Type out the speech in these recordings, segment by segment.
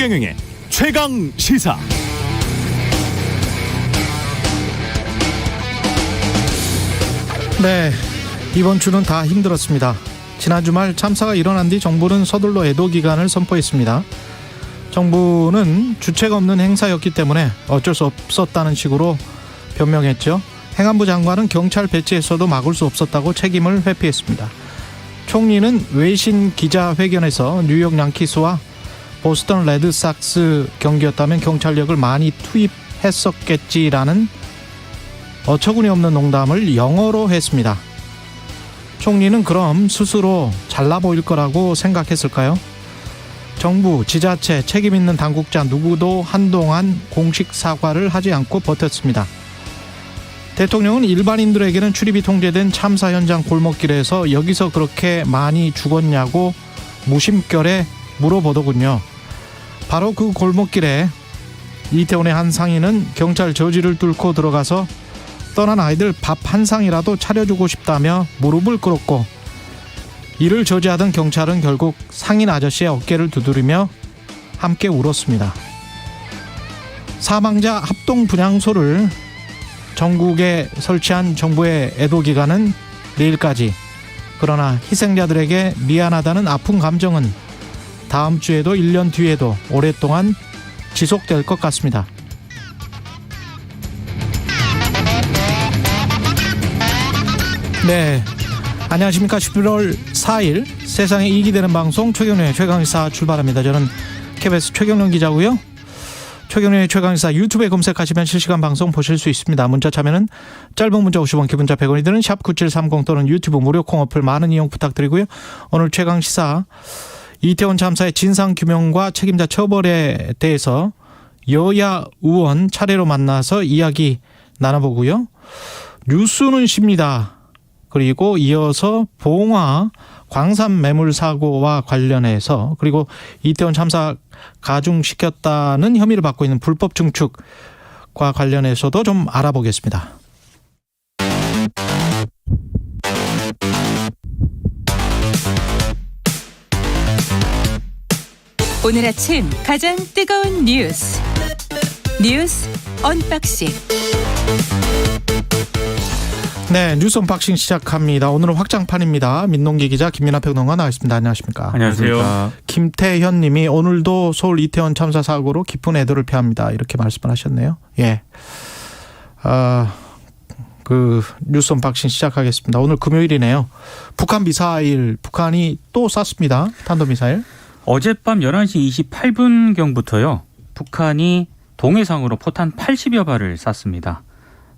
최경영의 최강 시사. 네, 이번 주는 다 힘들었습니다. 지난 주말 참사가 일어난 뒤 정부는 서둘러 애도 기간을 선포했습니다. 정부는 주체가 없는 행사였기 때문에 어쩔 수 없었다는 식으로 변명했죠. 행안부 장관은 경찰 배치에서도 막을 수 없었다고 책임을 회피했습니다. 총리는 외신 기자회견에서 뉴욕 양키스와 보스턴 레드삭스 경기였다면 경찰력을 많이 투입했었겠지라는 어처구니 없는 농담을 영어로 했습니다. 총리는 그럼 스스로 잘나 보일 거라고 생각했을까요? 정부, 지자체, 책임 있는 당국자 누구도 한동안 공식 사과를 하지 않고 버텼습니다. 대통령은 일반인들에게는 출입이 통제된 참사 현장 골목길에서 여기서 그렇게 많이 죽었냐고 무심결에 물어보더군요. 바로 그 골목길에 이태원의 한 상인은 경찰 저지를 뚫고 들어가서 떠난 아이들 밥 한 상이라도 차려주고 싶다며 무릎을 꿇었고, 이를 저지하던 경찰은 결국 상인 아저씨의 어깨를 두드리며 함께 울었습니다. 사망자 합동 분향소를 전국에 설치한 정부의 애도 기간은 내일까지. 그러나 희생자들에게 미안하다는 아픈 감정은 다음 주에도 1년 뒤에도 오랫동안 지속될 것 같습니다. 네, 안녕하십니까. 11월 4일 세상에 이익이 되는 방송 최경련의 최강시사 출발합니다. 저는 KBS 최경련 기자고요. 최경련의 최강시사 유튜브에 검색하시면 실시간 방송 보실 수 있습니다. 문자 참여는 짧은 문자 50원, 긴 문자 100원이 드는 샵 9730 또는 유튜브 무료 콩 어플 많은 이용 부탁드리고요. 오늘 최강시사 이태원 참사의 진상규명과 책임자 처벌에 대해서 여야 의원 차례로 만나서 이야기 나눠보고요. 뉴스는 쉽니다. 그리고 이어서 봉화 광산 매물 사고와 관련해서, 그리고 이태원 참사 가중시켰다는 혐의를 받고 있는 불법 증축과 관련해서도 좀 알아보겠습니다. 오늘 아침 가장 뜨거운 뉴스 언박싱. 네, 뉴스 언박싱 시작합니다. 오늘은 확장판입니다. 민동기 기자, 김민하 평론가 나와 있습니다. 안녕하십니까? 안녕하세요. 김태현 님이 오늘도 서울 이태원 참사 사고로 깊은 애도를 표합니다. 이렇게 말씀을 하셨네요. 예. 뉴스 언박싱 시작하겠습니다. 오늘 금요일이네요. 북한 미사일, 북한이 또 쐈습니다. 탄도미사일. 어젯밤 11시 28분경부터요. 북한이 동해상으로 포탄 80여 발을 쐈습니다.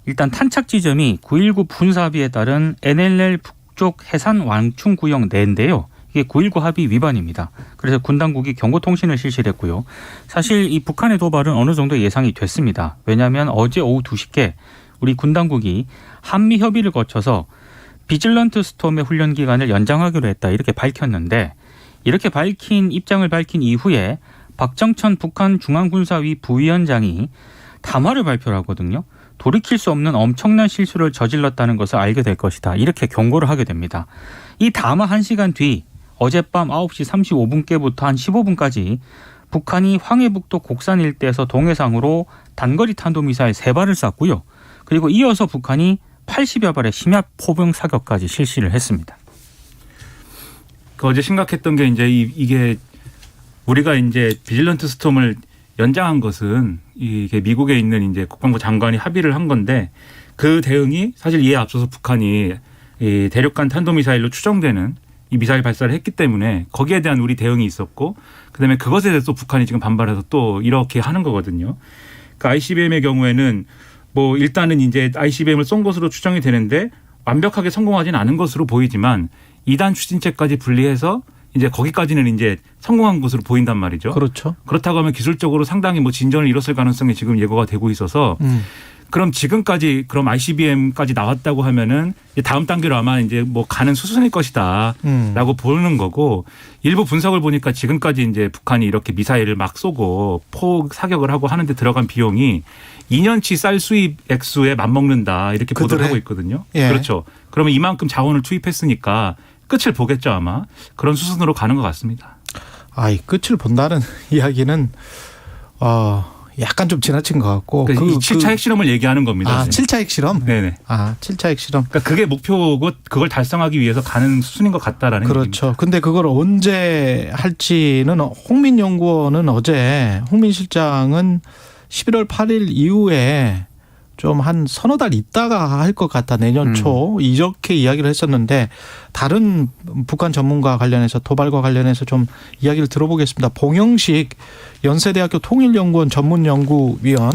일단 탄착 지점이 9.19 군사합의에 따른 NLL 북쪽 해산 완충 구역 내인데요. 이게 9.19 합의 위반입니다. 그래서 군 당국이 경고통신을 실시를 했고요. 사실 이 북한의 도발은 어느 정도 예상이 됐습니다. 왜냐하면 어제 오후 2시께 우리 군 당국이 한미 협의를 거쳐서 비질런트 스톰의 훈련 기간을 연장하기로 했다, 이렇게 밝혔는데, 이렇게 입장을 밝힌 이후에 박정천 북한 중앙군사위 부위원장이 담화를 발표를 하거든요. 돌이킬 수 없는 엄청난 실수를 저질렀다는 것을 알게 될 것이다, 이렇게 경고를 하게 됩니다. 이 담화 1시간 뒤 어젯밤 9시 35분께부터 한 15분까지 북한이 황해북도 곡산 일대에서 동해상으로 단거리 탄도미사일 3발을 쐈고요. 그리고 이어서 북한이 80여 발의 심야 포병 사격까지 실시를 했습니다. 어제 심각했던 게 이게 우리가 비질런트 스톰을 연장한 것은 이게 미국에 있는 국방부 장관이 합의를 한 건데, 그 대응이 사실 이에 앞서서 북한이 이 대륙간 탄도미사일로 추정되는 이 미사일 발사를 했기 때문에 거기에 대한 우리 대응이 있었고, 그다음에 그것에 대해서 북한이 지금 반발해서 또 이렇게 하는 거거든요. 그 ICBM의 경우에는 일단은 ICBM을 쏜 것으로 추정이 되는데 완벽하게 성공하지는 않은 것으로 보이지만 2단 추진체까지 분리해서 거기까지는 성공한 것으로 보인단 말이죠. 그렇죠. 그렇다고 하면 기술적으로 상당히 진전을 이뤘을 가능성이 지금 예고가 되고 있어서 그럼 지금까지 그럼 ICBM까지 나왔다고 하면은 다음 단계로 아마 가는 수순일 것이다라고 보는 거고, 일부 분석을 보니까 지금까지 북한이 이렇게 미사일을 막 쏘고 포 사격을 하고 하는데 들어간 비용이 2년치 쌀 수입 액수에 맞먹는다, 이렇게 보도를 하고 있거든요. 예. 그렇죠. 그러면 이만큼 자원을 투입했으니까 끝을 보겠죠, 아마. 그런 수순으로 가는 것 같습니다. 아이 끝을 본다는 이야기는 약간 좀 지나친 것 같고 이 7차 핵실험을 얘기하는 겁니다. 7차 핵실험? 네네. 7차 핵실험. 그러니까 그게 목표고 그걸 달성하기 위해서 가는 수순인 것 같다라는 그렇죠. 얘기입니다. 근데 그걸 언제 할지는 홍민 연구원은 어제 홍민 실장은 11월 8일 이후에 좀 한 서너 달 있다가 할 것 같다. 내년 초 이렇게 이야기를 했었는데 다른 북한 전문가 관련해서 도발과 관련해서 좀 이야기를 들어보겠습니다. 봉영식 연세대학교 통일연구원 전문연구위원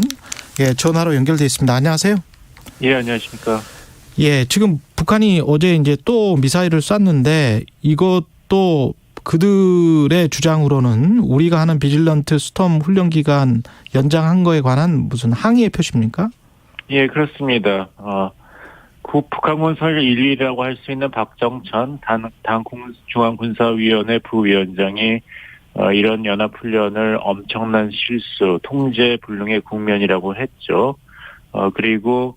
전화로 연결돼 있습니다. 안녕하세요. 예, 안녕하십니까. 예, 지금 북한이 어제 이제 또 미사일을 쐈는데 이것도 그들의 주장으로는 우리가 하는 비질런트 스톰 훈련 기간 연장한 거에 관한 무슨 항의의 표시입니까? 예, 그렇습니다. 북한군설 1위라고 할 수 있는 박정천 당 중앙군사위원회 부위원장이 이런 연합훈련을 엄청난 실수, 통제 불능의 국면이라고 했죠. 그리고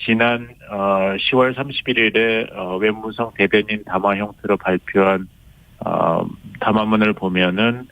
지난 10월 31일에 외무성 대변인 담화 형태로 발표한 담화문을 보면은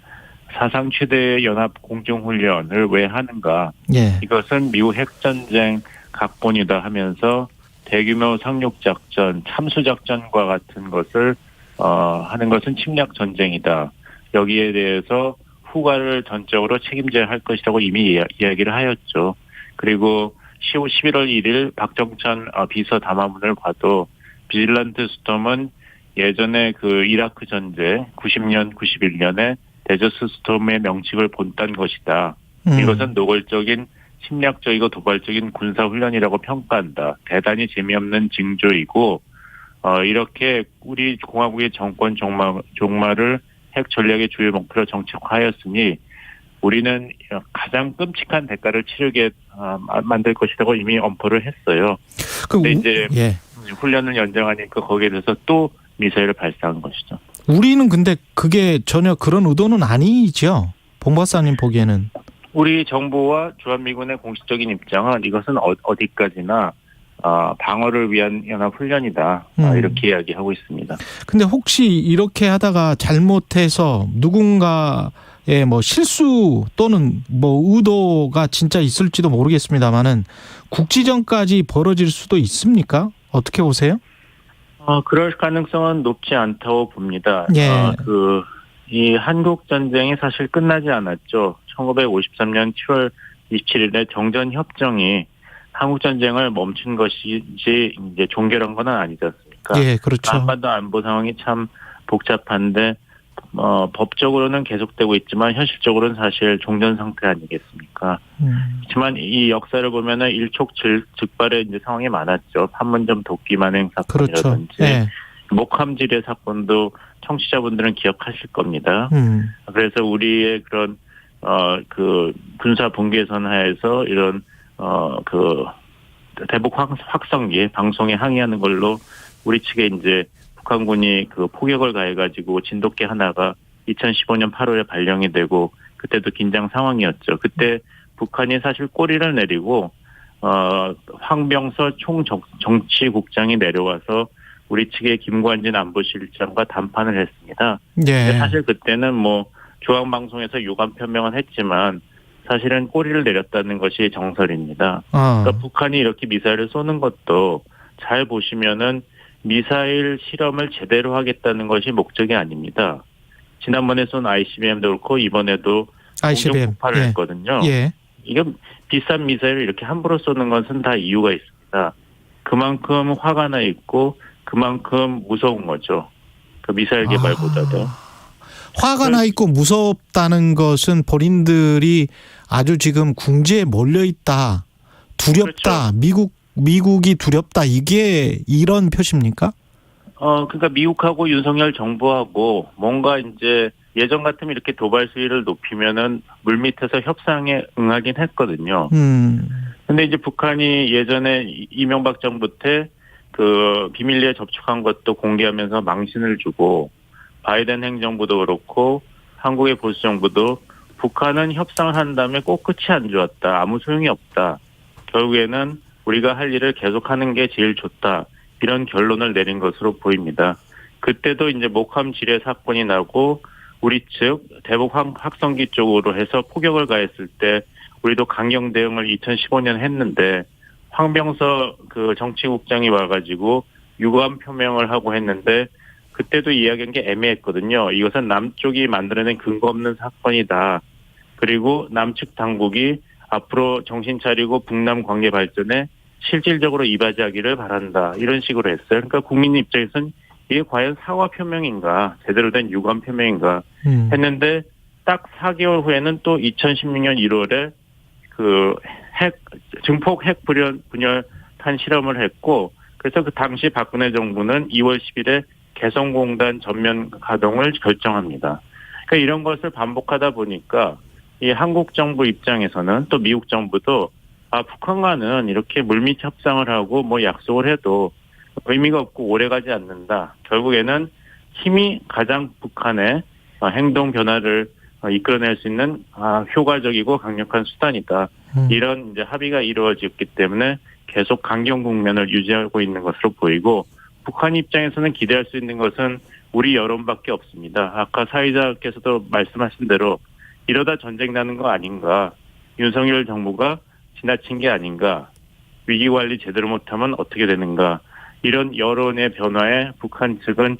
사상 최대의 연합 공중훈련을 왜 하는가? 예. 이것은 미국 핵전쟁 각본이다 하면서 대규모 상륙작전, 참수작전과 같은 것을 하는 것은 침략 전쟁이다. 여기에 대해서 후과를 전적으로 책임져야 할 것이라고 이미 이야기를 하였죠. 그리고 11월 1일 박정천 비서 담화문을 봐도 비질런트 스톰은 예전에 그 이라크 전쟁 90년, 91년에 데저스 스톰의 명칭을 본딴 것이다. 이것은 노골적인 침략적이고 도발적인 군사훈련이라고 평가한다. 대단히 재미없는 징조이고 이렇게 우리 공화국의 정권 종말을 핵 전략의 주요 목표로 정책화하였으니 우리는 가장 끔찍한 대가를 치르게 만들 것이라고 이미 엄포를 했어요. 그런데 이제 훈련을 연장하니까 거기에 대해서 또 미사일을 발사한 것이죠. 우리는 근데 그게 전혀 그런 의도는 아니죠. 봉 박사님 보기에는. 우리 정부와 주한미군의 공식적인 입장은 이것은 어디까지나 방어를 위한 연합훈련이다. 이렇게 이야기하고 있습니다. 근데 혹시 이렇게 하다가 잘못해서 누군가의 뭐 실수 또는 뭐 의도가 진짜 있을지도 모르겠습니다만은 국지전까지 벌어질 수도 있습니까? 어떻게 보세요? 그럴 가능성은 높지 않다고 봅니다. 예. 이 한국 전쟁이 사실 끝나지 않았죠. 1953년 7월 27일에 정전 협정이 한국 전쟁을 멈춘 것이지 이제 종결한 건 아니지 않습니까? 예, 그렇죠. 한반도 안보 상황이 참 복잡한데 법적으로는 계속되고 있지만 현실적으로는 사실 종전 상태 아니겠습니까? 하지만 이 역사를 보면은 일촉즉발의 이제 상황이 많았죠. 판문점 도끼 만행 사건이라든지 그렇죠. 예. 목함지뢰 사건도 청취자분들은 기억하실 겁니다. 그래서 우리의 그런 그 군사 분계선 하에서 이런 그 대북 확성기 방송에 항의하는 걸로 우리 측에 이제 북한군이 그 포격을 가해가지고 진돗개 하나가 2015년 8월에 발령이 되고 그때도 긴장 상황이었죠. 그때 북한이 사실 꼬리를 내리고 황병서 총정치국장이 내려와서 우리 측의 김관진 안보실장과 담판을 했습니다. 예. 사실 그때는 뭐 중앙방송에서 유감 표명은 했지만 사실은 꼬리를 내렸다는 것이 정설입니다. 그러니까 북한이 이렇게 미사일을 쏘는 것도 잘 보시면은 미사일 실험을 제대로 하겠다는 것이 목적이 아닙니다. 지난번에 쏜 ICBM도 그렇고 이번에도 공중 폭발을 했거든요. 예. 이게 비싼 미사일을 이렇게 함부로 쏘는 것은 다 이유가 있습니다. 그만큼 화가 나 있고 그만큼 무서운 거죠. 그 미사일 개발보다도. 화가 나 있고 무섭다는 것은 본인들이 아주 지금 궁지에 몰려 있다. 두렵다. 그렇죠. 미국이 두렵다. 이게 이런 표시입니까? 그러니까 미국하고 윤석열 정부하고 뭔가 이제 예전 같으면 이렇게 도발 수위를 높이면은 물밑에서 협상에 응하긴 했거든요. 근데 이제 북한이 예전에 이명박 정부 때 그 비밀리에 접촉한 것도 공개하면서 망신을 주고 바이든 행정부도 그렇고 한국의 보수 정부도 북한은 협상을 한 다음에 꼭 끝이 안 좋았다. 아무 소용이 없다. 결국에는 우리가 할 일을 계속하는 게 제일 좋다. 이런 결론을 내린 것으로 보입니다. 그때도 이제 목함 지뢰 사건이 나고 우리 측 대북 확성기 쪽으로 해서 포격을 가했을 때 우리도 강경 대응을 2015년 했는데 황병서 그 정치국장이 와가지고 유감 표명을 하고 했는데 그때도 이야기한 게 애매했거든요. 이것은 남쪽이 만들어낸 근거 없는 사건이다. 그리고 남측 당국이 앞으로 정신 차리고 북남 관계 발전에 실질적으로 이바지하기를 바란다. 이런 식으로 했어요. 그러니까 국민 입장에서는 이게 과연 사과 표명인가 제대로 된 유감 표명인가 했는데 딱 4개월 후에는 또 2016년 1월에 그 증폭 핵 분열탄 실험을 했고 그래서 그 당시 박근혜 정부는 2월 10일에 개성공단 전면 가동을 결정합니다. 그러니까 이런 것을 반복하다 보니까 이 한국 정부 입장에서는 또 미국 정부도 북한과는 이렇게 물밑 협상을 하고 뭐 약속을 해도 의미가 없고 오래가지 않는다. 결국에는 힘이 가장 북한의 행동 변화를 이끌어낼 수 있는 효과적이고 강력한 수단이다. 이런 이제 합의가 이루어졌기 때문에 계속 강경 국면을 유지하고 있는 것으로 보이고 북한 입장에서는 기대할 수 있는 것은 우리 여론밖에 없습니다. 아까 사회자께서도 말씀하신 대로 이러다 전쟁 나는 거 아닌가. 윤석열 정부가 지나친 게 아닌가. 위기관리 제대로 못하면 어떻게 되는가. 이런 여론의 변화에 북한 측은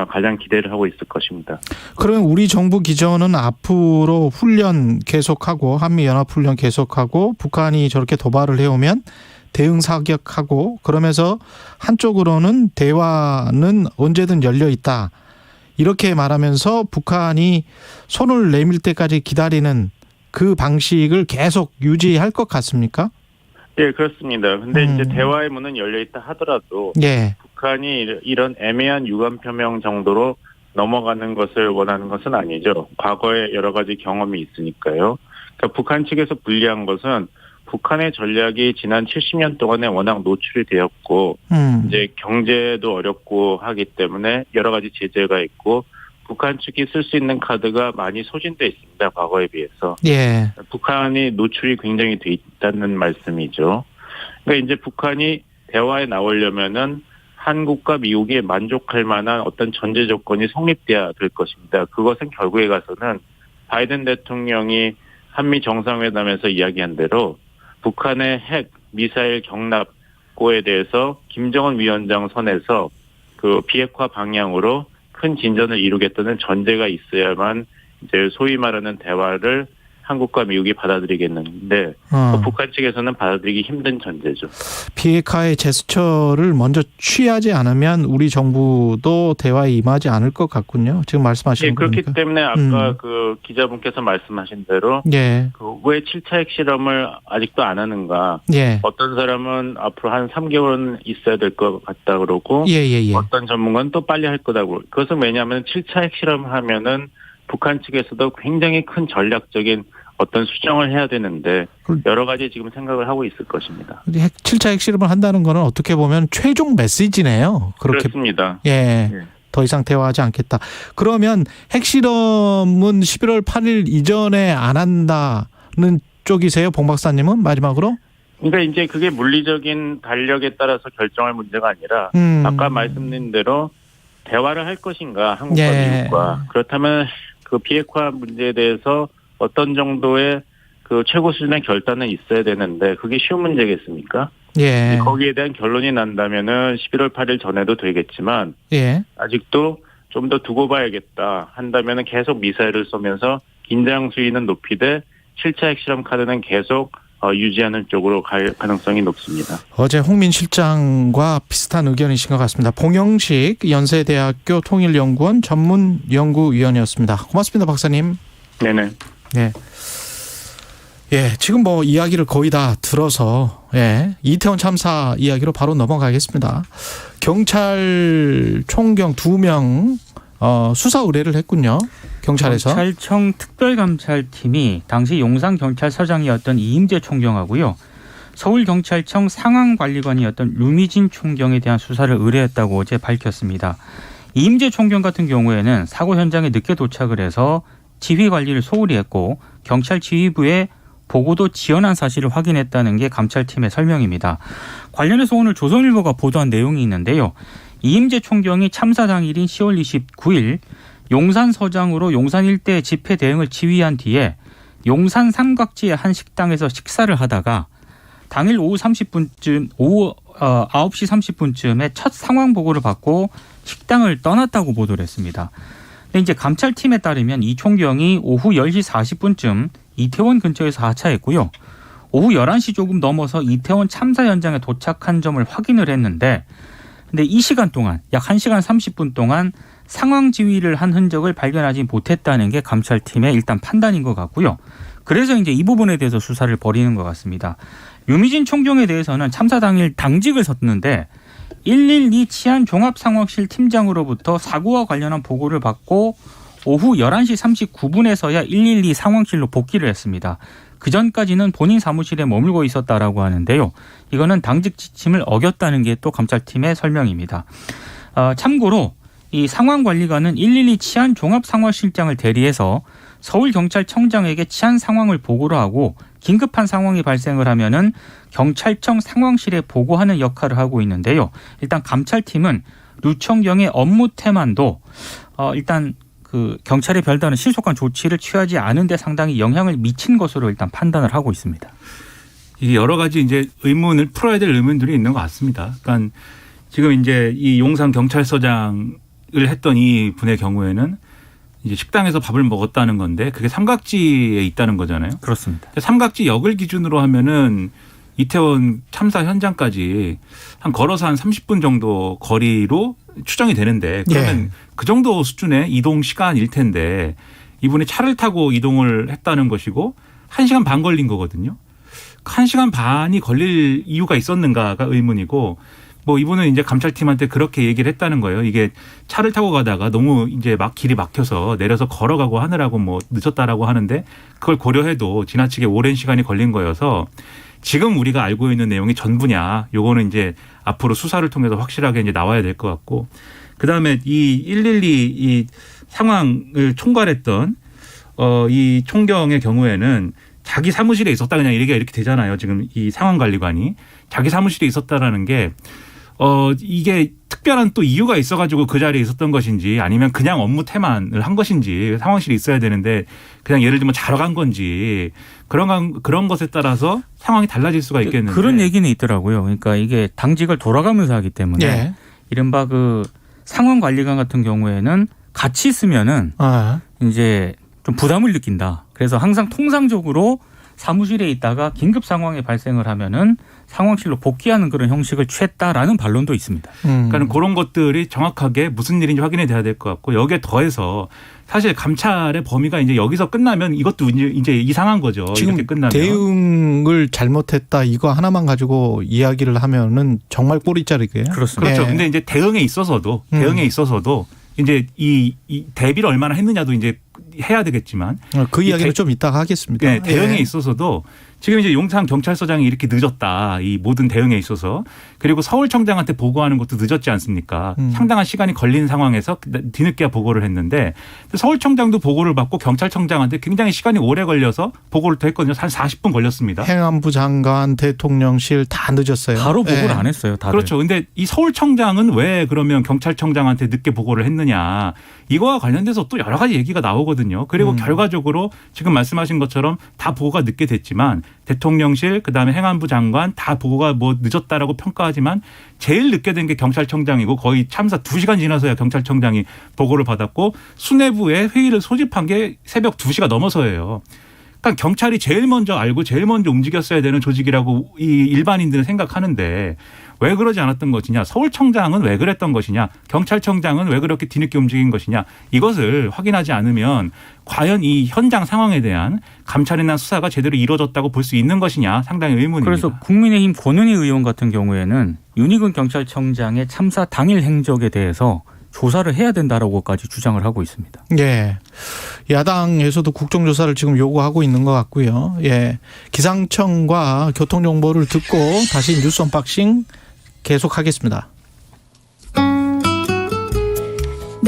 가장 기대를 하고 있을 것입니다. 그러면 우리 정부 기조는 앞으로 훈련 계속하고 한미연합훈련 계속하고 북한이 저렇게 도발을 해오면 대응 사격하고 그러면서 한쪽으로는 대화는 언제든 열려 있다. 이렇게 말하면서 북한이 손을 내밀 때까지 기다리는 그 방식을 계속 유지할 것 같습니까? 예, 그렇습니다. 근데 이제 대화의 문은 열려 있다 하더라도 예. 북한이 이런 애매한 유감 표명 정도로 넘어가는 것을 원하는 것은 아니죠. 과거에 여러 가지 경험이 있으니까요. 그러니까 북한 측에서 불리한 것은 북한의 전략이 지난 70년 동안에 워낙 노출이 되었고 이제 경제도 어렵고 하기 때문에 여러 가지 제재가 있고 북한 측이 쓸 수 있는 카드가 많이 소진돼 있습니다. 과거에 비해서. 예. 북한이 노출이 굉장히 돼 있다는 말씀이죠. 그러니까 이제 북한이 대화에 나오려면은 한국과 미국이 만족할 만한 어떤 전제 조건이 성립돼야 될 것입니다. 그것은 결국에 가서는 바이든 대통령이 한미 정상회담에서 이야기한 대로 북한의 핵 미사일 경납고에 대해서 김정은 위원장 선에서 그 비핵화 방향으로 큰 진전을 이루겠다는 전제가 있어야만 이제 소위 말하는 대화를 한국과 미국이 받아들이겠는데 북한 측에서는 받아들이기 힘든 전제죠. 비핵화의 제스처를 먼저 취하지 않으면 우리 정부도 대화에 임하지 않을 것 같군요. 지금 말씀하신 거 그렇기 보니까. 때문에 아까 그 기자분께서 말씀하신 대로 예. 왜 7차 핵실험을 아직도 안 하는가. 예. 어떤 사람은 앞으로 한 3개월은 있어야 될 것 같다 그러고 예. 어떤 전문가는 또 빨리 할 거다고. 그것은 왜냐하면 7차 핵실험을 하면은 북한 측에서도 굉장히 큰 전략적인 어떤 수정을 해야 되는데 여러 가지 지금 생각을 하고 있을 것입니다. 7차 핵실험을 한다는 거는 어떻게 보면 최종 메시지네요. 그렇습니다. 예. 더 이상 대화하지 않겠다. 그러면 핵실험은 11월 8일 이전에 안 한다는 쪽이세요? 봉 박사님은 마지막으로? 그러니까 이제 그게 물리적인 달력에 따라서 결정할 문제가 아니라 아까 말씀드린 대로 대화를 할 것인가 한국과 미국과. 그렇다면 그 비핵화 문제에 대해서 어떤 정도의 그 최고 수준의 결단은 있어야 되는데 그게 쉬운 문제겠습니까? 예. 거기에 대한 결론이 난다면은 11월 8일 전에도 되겠지만 예. 아직도 좀 더 두고 봐야겠다 한다면은 계속 미사일을 쏘면서 긴장 수위는 높이되 7차 핵실험 카드는 계속 유지하는 쪽으로 갈 가능성이 높습니다. 어제 홍민 실장과 비슷한 의견이신 것 같습니다. 봉영식 연세대학교 통일연구원 전문연구위원이었습니다. 고맙습니다, 박사님. 네네. 네. 예, 지금 뭐 이야기를 거의 다 들어서 이태원 참사 이야기로 바로 넘어가겠습니다. 경찰 총경 2명 수사 의뢰를 했군요. 경찰에서. 경찰청 특별감찰팀이 당시 용산경찰서장이었던 이임재 총경하고요. 서울경찰청 상황관리관이었던 류미진 총경에 대한 수사를 의뢰했다고 어제 밝혔습니다. 이임재 총경 같은 경우에는 사고 현장에 늦게 도착을 해서 지휘 관리를 소홀히 했고 경찰 지휘부에 보고도 지연한 사실을 확인했다는 게 감찰팀의 설명입니다. 관련해서 오늘 조선일보가 보도한 내용이 있는데요. 이임재 총경이 참사 당일인 10월 29일 용산서장으로 용산 일대 집회 대응을 지휘한 뒤에 용산 삼각지의 한 식당에서 식사를 하다가 당일 오후 9시 30분쯤에 첫 상황 보고를 받고 식당을 떠났다고 보도를 했습니다. 근데 이제 감찰팀에 따르면 이 총경이 오후 10시 40분쯤 이태원 근처에서 하차했고요. 오후 11시 조금 넘어서 이태원 참사 현장에 도착한 점을 확인을 했는데 근데 이 시간 동안 약 1시간 30분 동안 상황 지휘를 한 흔적을 발견하지 못했다는 게 감찰팀의 일단 판단인 것 같고요. 그래서 이제 이 부분에 대해서 수사를 벌이는 것 같습니다. 유미진 총경에 대해서는 참사 당일 당직을 섰는데 112 치안종합상황실 팀장으로부터 사고와 관련한 보고를 받고 오후 11시 39분에서야 112 상황실로 복귀를 했습니다. 그전까지는 본인 사무실에 머물고 있었다라고 하는데요. 이거는 당직 지침을 어겼다는 게 또 감찰팀의 설명입니다. 참고로 이 상황관리관은 112 치안종합상황실장을 대리해서 서울경찰청장에게 치안 상황을 보고를 하고 긴급한 상황이 발생을 하면은 경찰청 상황실에 보고하는 역할을 하고 있는데요. 일단 감찰팀은 류청경의 업무 태만도 일단 그 경찰의 별다른 신속한 조치를 취하지 않은데 상당히 영향을 미친 것으로 일단 판단을 하고 있습니다. 이게 여러 가지 이제 의문을 풀어야 될 의문들이 있는 것 같습니다. 그러니까 지금 이제 이 용산 경찰서장을 했던 이 분의 경우에는 이제 식당에서 밥을 먹었다는 건데 그게 삼각지에 있다는 거잖아요. 그렇습니다. 삼각지 역을 기준으로 하면은 이태원 참사 현장까지 한 걸어서 한 30분 정도 거리로 추정이 되는데 그러면 예. 그 정도 수준의 이동 시간일 텐데 이분이 차를 타고 이동을 했다는 것이고 1시간 반 걸린 거거든요. 1시간 반이 걸릴 이유가 있었는가가 의문이고 뭐 이분은 이제 감찰팀한테 그렇게 얘기를 했다는 거예요. 이게 차를 타고 가다가 너무 이제 막 길이 막혀서 내려서 걸어가고 하느라고 뭐 늦었다라고 하는데 그걸 고려해도 지나치게 오랜 시간이 걸린 거여서 지금 우리가 알고 있는 내용이 전부냐 요거는 이제 앞으로 수사를 통해서 확실하게 이제 나와야 될 것 같고 그다음에 이 112 이 상황을 총괄했던 이 총경의 경우에는 자기 사무실에 있었다 그냥 얘기가 이렇게 되잖아요. 지금 이 상황관리관이 자기 사무실에 있었다라는 게 이게 특별한 또 이유가 있어가지고 그 자리에 있었던 것인지 아니면 그냥 업무 태만을 한 것인지 상황실에 있어야 되는데 그냥 예를 들면 자러 간 건지 그런 것에 따라서 상황이 달라질 수가 있겠는데 그런 얘기는 있더라고요. 그러니까 이게 당직을 돌아가면서 하기 때문에 예. 이른바 그 상황관리관 같은 경우에는 같이 있으면은 이제 좀 부담을 느낀다. 그래서 항상 통상적으로 사무실에 있다가 긴급 상황이 발생을 하면은 상황실로 복귀하는 그런 형식을 취했다라는 반론도 있습니다. 그러니까 그런 것들이 정확하게 무슨 일인지 확인이 돼야 될 것 같고 여기에 더해서 사실 감찰의 범위가 이제 여기서 끝나면 이것도 이제 이상한 거죠. 지금 이렇게 끝나면. 대응을 잘못했다 이거 하나만 가지고 이야기를 하면은 정말 꼬리 자르게요. 그렇습니다. 그렇죠. 예. 근데 이제 대응에 있어서도 이제 이 대비를 얼마나 했느냐도 이제 해야 되겠지만 그 이야기는 좀 이따가 하겠습니다. 네, 대응에 예. 있어서도 지금 이제 용산 경찰서장이 이렇게 늦었다. 이 모든 대응에 있어서 그리고 서울청장한테 보고하는 것도 늦었지 않습니까? 상당한 시간이 걸린 상황에서 뒤늦게 보고를 했는데 서울청장도 보고를 받고 경찰청장한테 굉장히 시간이 오래 걸려서 보고를 또 했거든요. 한 40분 걸렸습니다. 행안부 장관, 대통령실 다 늦었어요. 바로 보고를 예. 안 했어요. 다들. 그렇죠. 근데 이 서울청장은 왜 그러면 경찰청장한테 늦게 보고를 했느냐. 이거와 관련돼서 또 여러 가지 얘기가 나오거든요. 그리고 결과적으로 지금 말씀하신 것처럼 다 보고가 늦게 됐지만 대통령실 그다음에 행안부 장관 다 보고가 뭐 늦었다라고 평가하지만 제일 늦게 된 게 경찰청장이고 거의 참사 2시간 지나서야 경찰청장이 보고를 받았고 수뇌부에 회의를 소집한 게 새벽 2시가 넘어서예요. 그러니까 경찰이 제일 먼저 알고 제일 먼저 움직였어야 되는 조직이라고 이 일반인들은 생각하는데 왜 그러지 않았던 것이냐. 서울청장은 왜 그랬던 것이냐. 경찰청장은 왜 그렇게 뒤늦게 움직인 것이냐. 이것을 확인하지 않으면 과연 이 현장 상황에 대한 감찰이나 수사가 제대로 이루어졌다고 볼 수 있는 것이냐. 상당히 의문입니다. 그래서 국민의힘 권은희 의원 같은 경우에는 윤희근 경찰청장의 참사 당일 행적에 대해서 조사를 해야 된다라고까지 주장을 하고 있습니다. 예. 야당에서도 국정조사를 지금 요구하고 있는 것 같고요. 예. 기상청과 교통정보를 듣고 다시 뉴스 언박싱 계속하겠습니다.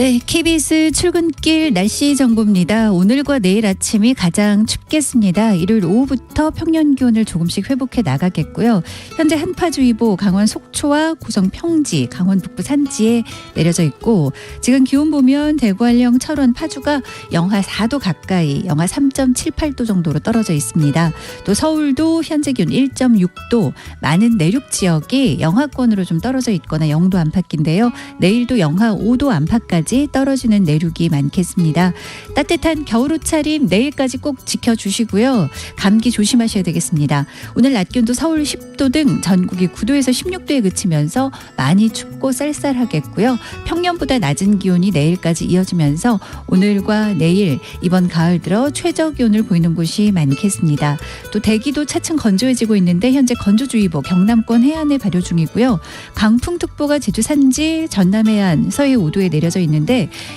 네, KBS 출근길 날씨 정보입니다. 오늘과 내일 아침이 가장 춥겠습니다. 일요일 오후부터 평년 기온을 조금씩 회복해 나가겠고요. 현재 한파주의보 강원 속초와 고성 평지, 강원 북부 산지에 내려져 있고 지금 기온 보면 대구, 한령, 철원, 파주가 영하 4도 가까이, 영하 3.78도 정도로 떨어져 있습니다. 또 서울도 현재 기온 1.6도, 많은 내륙 지역이 영하권으로 좀 떨어져 있거나 0도 안팎인데요. 내일도 영하 5도 안팎까지 떨어지는 내륙이 많겠습니다. 따뜻한 겨울 옷차림 내일까지 꼭 지켜주시고요. 감기 조심하셔야 되겠습니다. 오늘 낮 기온도 서울 10도 등 전국이 9도에서 16도에 그치면서 많이 춥고 쌀쌀하겠고요. 평년보다 낮은 기온이 내일까지 이어지면서 오늘과 내일 이번 가을 들어 최저 기온을 보이는 곳이 많겠습니다. 또 대기도 차츰 건조해지고 있는데 현재 건조주의보 경남권 해안에 발효 중이고요. 강풍특보가 제주 산지, 전남 해안, 서해 5도에 내려져 있는데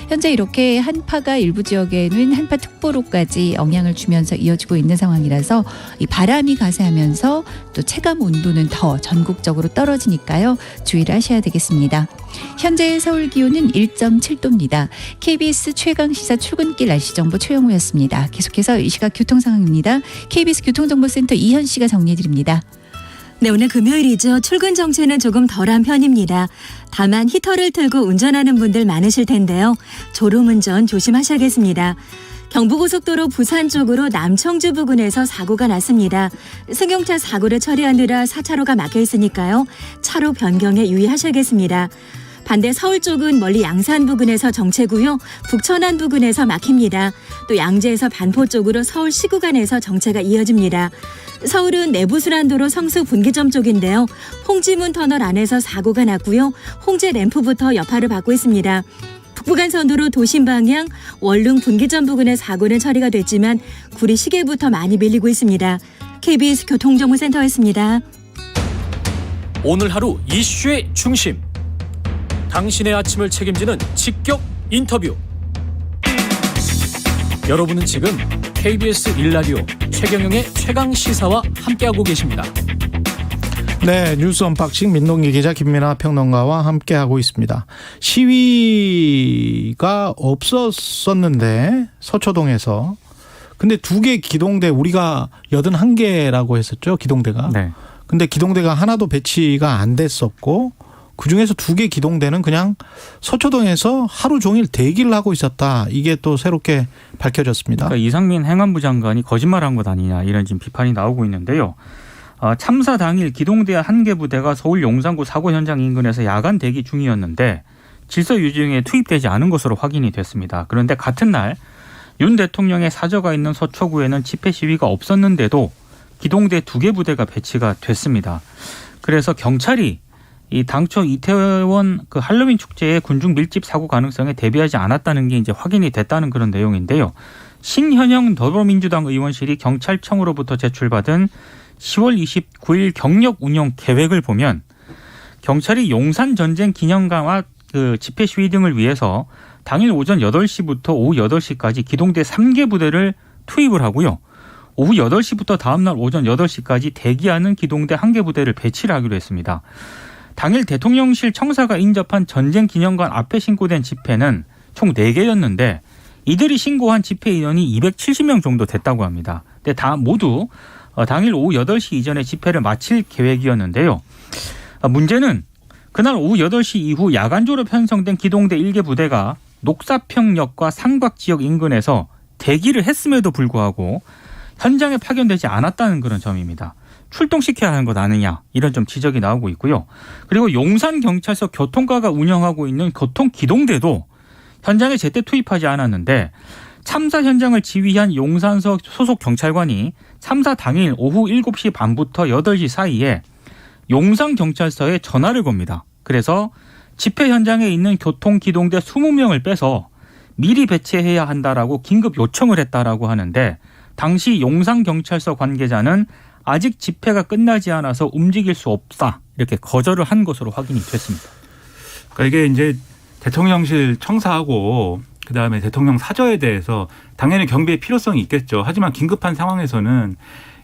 현재 이렇게 한파가 일부 지역에는 한파특보로까지 영향을 주면서 이어지고 있는 상황이라서 이 바람이 가세하면서 또 체감 온도는 더 전국적으로 떨어지니까요. 주의를 하셔야 되겠습니다. 현재 서울 기온은 1.7도입니다. KBS 최강시사 출근길 날씨정보 최영우였습니다. 계속해서 이 시각 교통 상황입니다. KBS 교통정보센터 이현 씨가 정리해드립니다. 네, 오늘 금요일이죠. 출근 정체는 조금 덜한 편입니다. 다만 히터를 틀고 운전하는 분들 많으실 텐데요. 졸음운전 조심하셔야겠습니다. 경부고속도로 부산 쪽으로 남청주 부근에서 사고가 났습니다. 승용차 사고를 처리하느라 4차로가 막혀 있으니까요. 차로 변경에 유의하셔야겠습니다. 반대 서울 쪽은 멀리 양산 부근에서 정체고요. 북천안 부근에서 막힙니다. 또 양재에서 반포 쪽으로 서울 시구간에서 정체가 이어집니다. 서울은 내부순환도로 성수 분기점 쪽인데요. 홍지문 터널 안에서 사고가 났고요. 홍제 램프부터 여파를 받고 있습니다. 북부간선도로 도심 방향 원룸 분기점 부근의 사고는 처리가 됐지만 구리 시계부터 많이 밀리고 있습니다. KBS 교통정보센터였습니다. 오늘 하루 이슈의 중심. 당신의 아침을 책임지는 직격 인터뷰. 여러분은 지금 KBS 1라디오 최경영의 최강시사와 함께하고 계십니다. 네, 뉴스 언박싱 민동기 기자, 김민아 평론가와 함께하고 있습니다. 시위가 없었었는데 서초동에서 근데 2개 기동대, 우리가 81개라고 했었죠, 기동대가. 네. 근데 기동대가 하나도 배치가 안 됐었고 그중에서 2개 기동대는 그냥 서초동에서 하루 종일 대기를 하고 있었다. 이게 또 새롭게 밝혀졌습니다. 그러니까 이상민 행안부 장관이 거짓말한 것 아니냐, 이런 지금 비판이 나오고 있는데요. 참사 당일 기동대 1개 부대가 서울 용산구 사고 현장 인근에서 야간 대기 중이었는데 질서 유지에 투입되지 않은 것으로 확인이 됐습니다. 그런데 같은 날 윤 대통령의 사저가 있는 서초구에는 집회 시위가 없었는데도 기동대 2개 부대가 배치가 됐습니다. 그래서 경찰이 이 당초 이태원 그 할로윈 축제의 군중 밀집 사고 가능성에 대비하지 않았다는 게 이제 확인이 됐다는 그런 내용인데요. 신현영 더불어민주당 의원실이 경찰청으로부터 제출받은 10월 29일 경력 운영 계획을 보면 경찰이 용산 전쟁 기념관과 그 집회 시위 등을 위해서 당일 오전 8시부터 오후 8시까지 기동대 3개 부대를 투입을 하고요. 오후 8시부터 다음날 오전 8시까지 대기하는 기동대 1개 부대를 배치를 하기로 했습니다. 당일 대통령실 청사가 인접한 전쟁 기념관 앞에 신고된 집회는 총 4개였는데 이들이 신고한 집회 인원이 270명 정도 됐다고 합니다. 근데 다 모두 당일 오후 8시 이전에 집회를 마칠 계획이었는데요. 문제는 그날 오후 8시 이후 야간조로 편성된 기동대 1개 부대가 녹사평역과 상박 지역 인근에서 대기를 했음에도 불구하고 현장에 파견되지 않았다는 그런 점입니다. 출동시켜야 하는 것 아니냐, 이런 좀 지적이 나오고 있고요. 그리고 용산경찰서 교통과가 운영하고 있는 교통기동대도 현장에 제때 투입하지 않았는데 참사 현장을 지휘한 용산서 소속 경찰관이 참사 당일 오후 7시 반부터 8시 사이에 용산경찰서에 전화를 겁니다. 그래서 집회 현장에 있는 교통기동대 20명을 빼서 미리 배치해야 한다라고 긴급 요청을 했다라고 하는데 당시 용산경찰서 관계자는 아직 집회가 끝나지 않아서 움직일 수 없다, 이렇게 거절을 한 것으로 확인이 됐습니다. 그러니까 이게 이제 대통령실 청사하고 그다음에 대통령 사저에 대해서 당연히 경비의 필요성이 있겠죠. 하지만 긴급한 상황에서는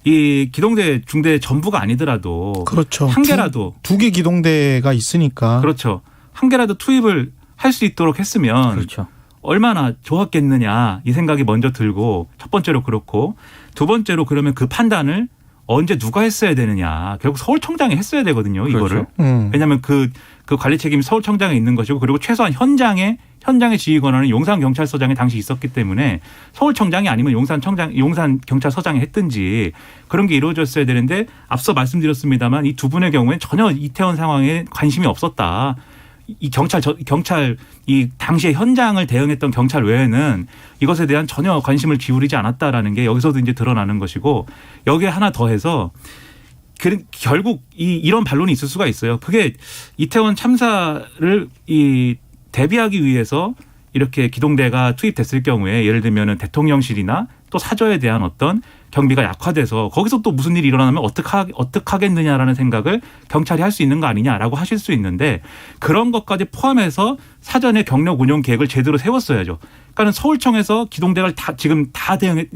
이 기동대 중대 전부가 아니더라도 그렇죠. 한 개라도 2개 기동대가 있으니까 그렇죠. 한 개라도 투입을 할 수 있도록 했으면 그렇죠. 얼마나 좋았겠느냐 이 생각이 먼저 들고 첫 번째로 그렇고 두 번째로 그러면 그 판단을 언제 누가 했어야 되느냐. 결국 서울청장이 했어야 되거든요. 이거를. 그렇죠. 왜냐하면 그 관리 책임이 서울청장에 있는 것이고 그리고 최소한 현장의 지휘 권한은 용산경찰서장에 당시 있었기 때문에 서울청장이 아니면 용산경찰서장이 했든지 그런 게 이루어졌어야 되는데 앞서 말씀드렸습니다만 이 두 분의 경우에 전혀 이태원 상황에 관심이 없었다. 이 경찰 이 당시에 현장을 대응했던 경찰 외에는 이것에 대한 전혀 관심을 기울이지 않았다라는 게 여기서도 이제 드러나는 것이고 여기에 하나 더해서 결국 이런 반론이 있을 수가 있어요. 그게 이태원 참사를 대비하기 위해서 이렇게 기동대가 투입됐을 경우에 예를 들면은 대통령실이나 또 사저에 대한 어떤 경비가 약화돼서 거기서 또 무슨 일이 일어나면 어떡하겠느냐라는 생각을 경찰이 할 수 있는 거 아니냐라고 하실 수 있는데 그런 것까지 포함해서 사전에 경력 운영 계획을 제대로 세웠어야죠. 그러니까 서울청에서 기동대를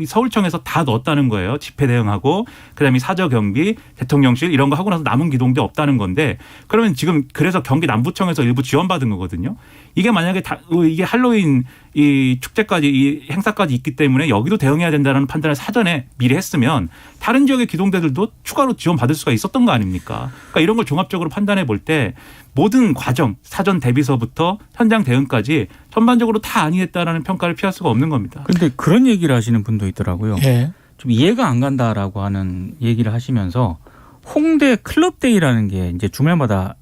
서울청에서 다 넣었다는 거예요. 집회 대응하고 그다음에 사저 경비, 대통령실 이런 거 하고 나서 남은 기동대 없다는 건데 그러면 지금 그래서 경기 남부청에서 일부 지원받은 거거든요. 이게 만약에 이게 할로윈 이 축제까지 이 행사까지 있기 때문에 여기도 대응해야 된다는 판단을 사전에 미리 했으면 다른 지역의 기동대들도 추가로 지원받을 수가 있었던 거 아닙니까? 그러니까 이런 걸 종합적으로 판단해 볼 때 모든 과정 사전 대비서부터 현장 대응까지 전반적으로 다 아니했다라는 평가를 피할 수가 없는 겁니다. 그런데 그런 얘기를 하시는 분도 있더라고요. 예. 좀 이해가 안 간다라고 하는 얘기를 하시면서 홍대 클럽데이라는 게 이제 주말마다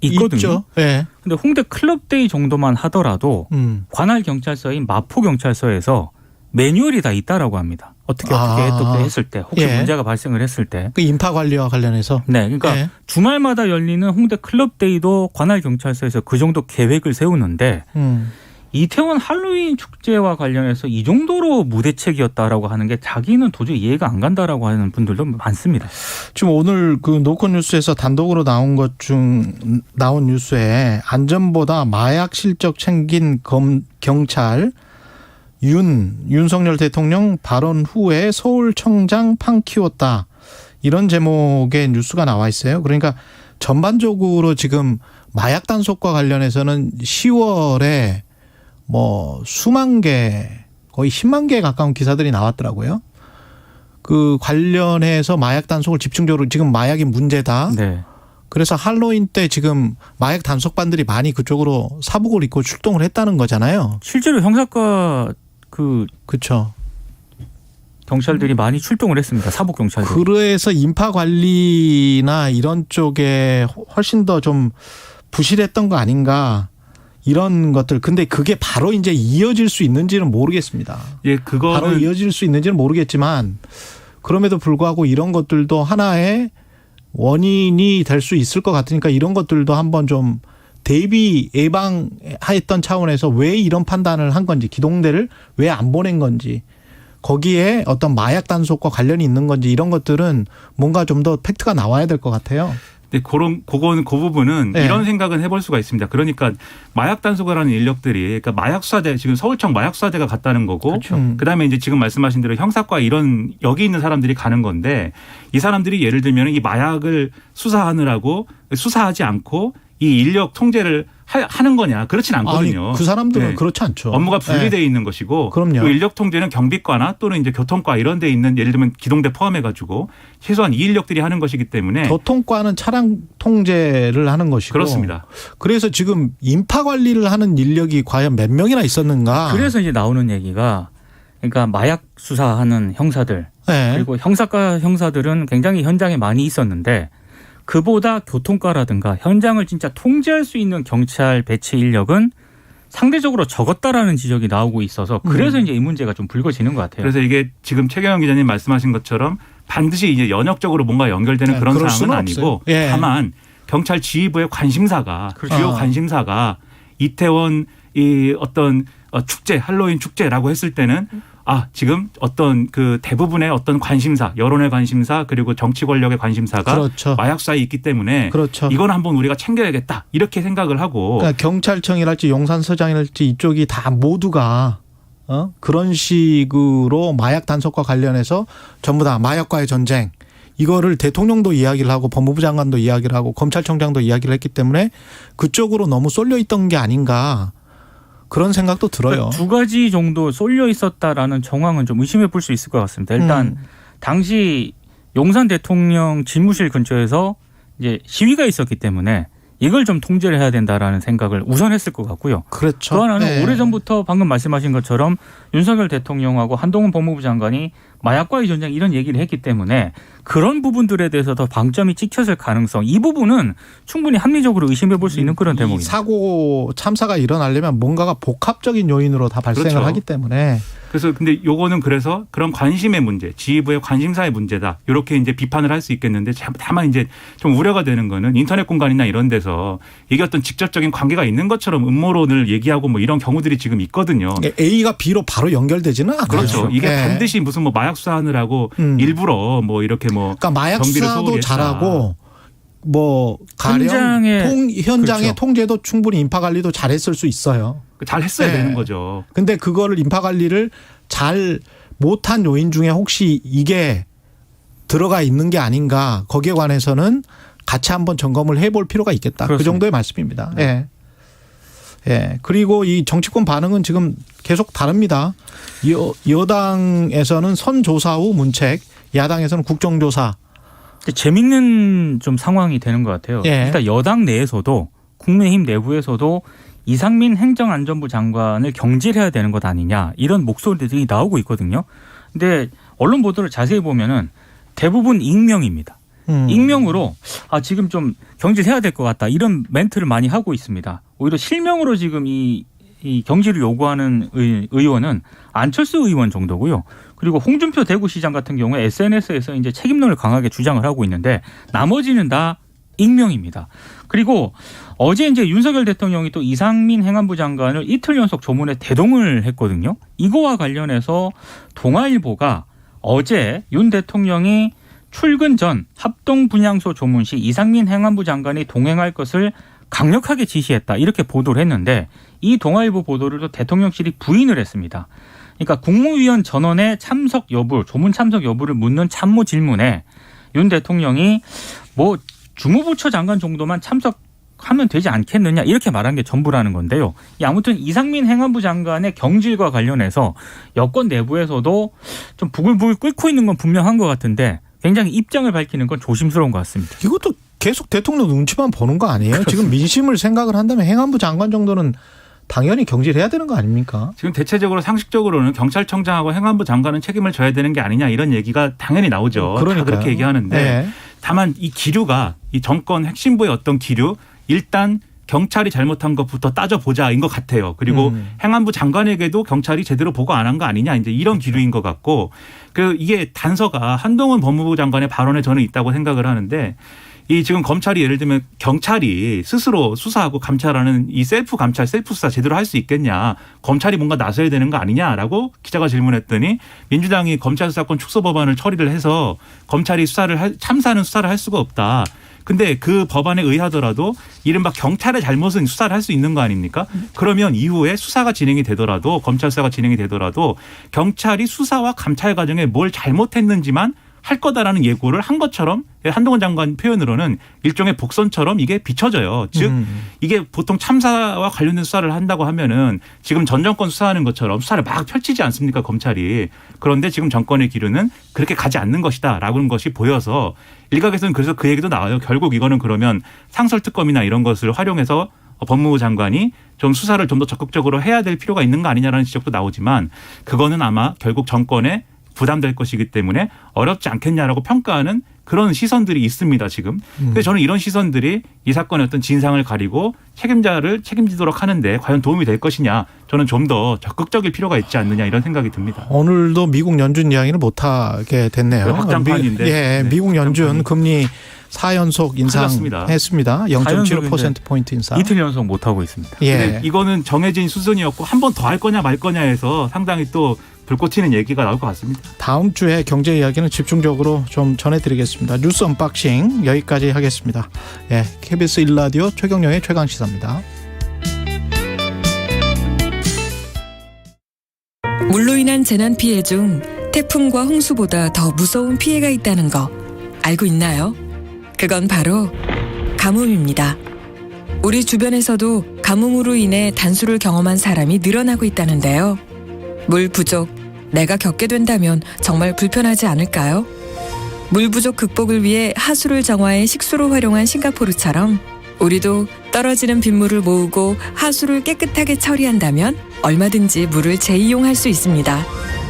있거든요. 있죠. 예. 근데 홍대 클럽데이 정도만 하더라도 관할 경찰서인 마포 경찰서에서 매뉴얼이 다 있다라고 합니다. 어떻게 했을 때 혹시 예. 문제가 발생을 했을 때. 그 인파 관리와 관련해서. 네, 그러니까 예. 주말마다 열리는 홍대 클럽데이도 관할 경찰서에서 그 정도 계획을 세우는데 이태원 할로윈 축제와 관련해서 이 정도로 무대책이었다라고 하는 게 자기는 도저히 이해가 안 간다라고 하는 분들도 많습니다. 지금 오늘 그 노컷 뉴스에서 단독으로 나온 뉴스에 안전보다 마약 실적 챙긴 경찰 윤석열 대통령 발언 후에 서울청장 판 키웠다. 이런 제목의 뉴스가 나와 있어요. 그러니까 전반적으로 지금 마약 단속과 관련해서는 10월에 뭐 수만 개 거의 10만 개에 가까운 기사들이 나왔더라고요. 그 관련해서 마약 단속을 집중적으로 지금 마약이 문제다. 네. 그래서 할로윈 때 지금 마약 단속반들이 많이 그쪽으로 사복을 입고 출동을 했다는 거잖아요. 실제로 형사과 그렇죠. 경찰들이 많이 출동을 했습니다. 사복 경찰들. 그래서 인파 관리나 이런 쪽에 훨씬 더 좀 부실했던 거 아닌가. 이런 것들. 근데 그게 바로 이제 이어질 수 있는지는 모르겠습니다. 예, 그거는 바로 이어질 수 있는지는 모르겠지만 그럼에도 불구하고 이런 것들도 하나의 원인이 될 수 있을 것 같으니까 이런 것들도 한번 좀 대비 예방했던 차원에서 왜 이런 판단을 한 건지 기동대를 왜 안 보낸 건지 거기에 어떤 마약 단속과 관련이 있는 건지 이런 것들은 뭔가 좀 더 팩트가 나와야 될 것 같아요. 네, 그 부분은 네. 이런 생각은 해볼 수가 있습니다. 그러니까 마약 단속을 하는 인력들이 그러니까 마약 수사대 지금 서울청 마약 수사대가 갔다는 거고 그렇죠. 그다음에 이제 지금 말씀하신 대로 형사과 이런 여기 있는 사람들이 가는 건데 이 사람들이 예를 들면 이 마약을 수사하지 않고 이 인력 통제를 하는 거냐 그렇진 않거든요. 아니, 그 사람들은 네. 그렇지 않죠. 업무가 분리되어 있는 것이고 그럼요. 그 인력 통제는 경비과나 또는 이제 교통과 이런 데 있는 예를 들면 기동대 포함해 가지고 최소한 이 인력들이 하는 것이기 때문에 교통과는 차량 통제를 하는 것이고 그렇습니다. 그래서 지금 인파 관리를 하는 인력이 과연 몇 명이나 있었는가. 그래서 이제 나오는 얘기가 그러니까 마약 수사하는 형사들 네. 그리고 형사과 형사들은 굉장히 현장에 많이 있었는데 그보다 교통과라든가 현장을 진짜 통제할 수 있는 경찰 배치 인력은 상대적으로 적었다라는 지적이 나오고 있어서 그래서 이제 이 문제가 좀 불거지는 것 같아요. 그래서 이게 지금 최경영 기자님 말씀하신 것처럼 반드시 이제 연역적으로 뭔가 연결되는 그런 그럴 상황은 수는 아니고 예. 다만 경찰 지휘부의 관심사가 주요 관심사가 이태원 이 어떤 축제 할로윈 축제라고 했을 때는 지금 어떤 그 대부분의 어떤 관심사, 여론의 관심사 그리고 정치 권력의 관심사가 그렇죠. 마약 수사에 있기 때문에 그렇죠. 이건 한번 우리가 챙겨야겠다 이렇게 생각을 하고 그러니까 경찰청이랄지 용산서장이랄지 이쪽이 다 모두가 그런 식으로 마약 단속과 관련해서 전부 다 마약과의 전쟁 이거를 대통령도 이야기를 하고 법무부 장관도 이야기를 하고 검찰청장도 이야기를 했기 때문에 그쪽으로 너무 쏠려 있던 게 아닌가. 그런 생각도 들어요. 두 가지 정도 쏠려 있었다라는 정황은 좀 의심해 볼 수 있을 것 같습니다. 일단 당시 용산 대통령 집무실 근처에서 이제 시위가 있었기 때문에 이걸 좀 통제를 해야 된다라는 생각을 우선 했을 것 같고요. 그렇죠. 또 하나는 네. 오래전부터 방금 말씀하신 것처럼 윤석열 대통령하고 한동훈 법무부 장관이 마약과의 전쟁 이런 얘기를 했기 때문에 그런 부분들에 대해서 더 방점이 찍혔을 가능성, 이 부분은 충분히 합리적으로 의심해 볼 수 있는 그런 이 대목입니다. 사고 참사가 일어나려면 뭔가가 복합적인 요인으로 다 발생을 그렇죠. 하기 때문에 그래서 근데 요거는 그래서 그런 관심의 문제, 지휘부의 관심사의 문제다. 이렇게 이제 비판을 할 수 있겠는데 다만 이제 좀 우려가 되는 거는 인터넷 공간이나 이런 데서 이게 어떤 직접적인 관계가 있는 것처럼 음모론을 얘기하고 뭐 이런 경우들이 지금 있거든요. A가 B로 바로 연결되지는 않아요. 그렇죠. 이게 네. 반드시 무슨 뭐 마약 수사하느라고 일부러 뭐 이렇게 뭐 그러니까 마약 경비를 수사도 소홀히 했다. 잘하고 뭐 가령 현장의 그렇죠. 통제도 충분히 인파 관리도 잘했을 수 있어요. 잘 했어야 네. 되는 거죠. 근데 그거를 인파 관리를 잘 못한 요인 중에 혹시 이게 들어가 있는 게 아닌가, 거기에 관해서는 같이 한번 점검을 해볼 필요가 있겠다. 그렇습니다. 그 정도의 말씀입니다. 네. 예. 예. 그리고 이 정치권 반응은 지금 계속 다릅니다. 여당에서는 선조사 후 문책, 야당에서는 국정조사. 재밌는 좀 상황이 되는 것 같아요. 예. 일단 여당 내에서도 국민의힘 내부에서도 이상민 행정안전부 장관을 경질해야 되는 것 아니냐 이런 목소리들이 나오고 있거든요. 근데 언론 보도를 자세히 보면은 대부분 익명입니다. 익명으로 지금 좀 경질해야 될 것 같다 이런 멘트를 많이 하고 있습니다. 오히려 실명으로 지금 이 경질을 요구하는 의원은 안철수 의원 정도고요. 그리고 홍준표 대구시장 같은 경우에 SNS에서 이제 책임론을 강하게 주장을 하고 있는데 나머지는 다 익명입니다. 그리고 어제 이제 윤석열 대통령이 또 이상민 행안부 장관을 이틀 연속 조문에 대동을 했거든요. 이거와 관련해서 동아일보가 어제 윤 대통령이 출근 전 합동분향소 조문 시 이상민 행안부 장관이 동행할 것을 강력하게 지시했다 이렇게 보도를 했는데 이 동아일보 보도를 또 대통령실이 부인을 했습니다. 그러니까 국무위원 전원의 참석 여부, 조문 참석 여부를 묻는 참모 질문에 윤 대통령이 뭐 주무부처 장관 정도만 참석하면 되지 않겠느냐 이렇게 말한 게 전부라는 건데요. 아무튼 이상민 행안부 장관의 경질과 관련해서 여권 내부에서도 좀 부글부글 끓고 있는 건 분명한 것 같은데 굉장히 입장을 밝히는 건 조심스러운 것 같습니다. 이것도 계속 대통령 눈치만 보는 거 아니에요? 그렇습니다. 지금 민심을 생각을 한다면 행안부 장관 정도는 당연히 경질해야 되는 거 아닙니까? 지금 대체적으로 상식적으로는 경찰청장하고 행안부 장관은 책임을 져야 되는 게 아니냐 이런 얘기가 당연히 나오죠. 다 그렇게 얘기하는데 네. 다만 이 기류가 이 정권 핵심부의 어떤 기류 일단 경찰이 잘못한 것부터 따져보자인 것 같아요. 그리고 행안부 장관에게도 경찰이 제대로 보고 안 한 거 아니냐 이제 이런 기류인 것 같고 이게 단서가 한동훈 법무부 장관의 발언에 저는 있다고 생각을 하는데 이 지금 검찰이 예를 들면 경찰이 스스로 수사하고 감찰하는 이 셀프 감찰, 셀프 수사 제대로 할 수 있겠냐. 검찰이 뭔가 나서야 되는 거 아니냐라고 기자가 질문했더니 민주당이 검찰 수사권 축소 법안을 처리를 해서 검찰이 참사는 수사를 할 수가 없다. 근데 그 법안에 의하더라도 이른바 경찰의 잘못은 수사를 할 수 있는 거 아닙니까? 그러면 이후에 수사가 진행이 되더라도 검찰 수사가 진행이 되더라도 경찰이 수사와 감찰 과정에 뭘 잘못했는지만 할 거다라는 예고를 한 것처럼 한동훈 장관 표현으로는 일종의 복선처럼 이게 비춰져요. 즉 이게 보통 참사와 관련된 수사를 한다고 하면은 지금 전 정권 수사하는 것처럼 수사를 막 펼치지 않습니까 검찰이. 그런데 지금 정권의 기류는 그렇게 가지 않는 것이다라는 것이 보여서 일각에서는 그래서 그 얘기도 나와요. 결국 이거는 그러면 상설특검이나 이런 것을 활용해서 법무부 장관이 좀 수사를 좀 더 적극적으로 해야 될 필요가 있는 거 아니냐라는 지적도 나오지만 그거는 아마 결국 정권에 부담될 것이기 때문에 어렵지 않겠냐라고 평가하는 그런 시선들이 있습니다 지금. 근데 저는 이런 시선들이 이 사건의 어떤 진상을 가리고 책임자를 책임지도록 하는데 과연 도움이 될 것이냐. 저는 좀 더 적극적일 필요가 있지 않느냐 이런 생각이 듭니다. 오늘도 미국 연준 이야기는 못하게 됐네요. 확장판인데. 예, 네, 미국 연준 확장판이. 금리 4연속 인상했습니다. 0.75%포인트 인상. 이틀 연속 못하고 있습니다. 예. 이거는 정해진 수준이었고 한 번 더 할 거냐 말 거냐 해서 상당히 또 불꽃 튀는 얘기가 나올 것 같습니다. 다음 주에 경제 이야기는 집중적으로 좀 전해드리겠습니다. 뉴스 언박싱 여기까지 하겠습니다. 예, KBS 1라디오 최경영의 최강시사입니다. 물로 인한 재난 피해 중 태풍과 홍수보다 더 무서운 피해가 있다는 거 알고 있나요? 그건 바로 가뭄입니다. 우리 주변에서도 가뭄으로 인해 단수를 경험한 사람이 늘어나고 있다는데요. 물 부족, 내가 겪게 된다면 정말 불편하지 않을까요? 물 부족 극복을 위해 하수를 정화해 식수로 활용한 싱가포르처럼 우리도 떨어지는 빗물을 모으고 하수를 깨끗하게 처리한다면 얼마든지 물을 재이용할 수 있습니다.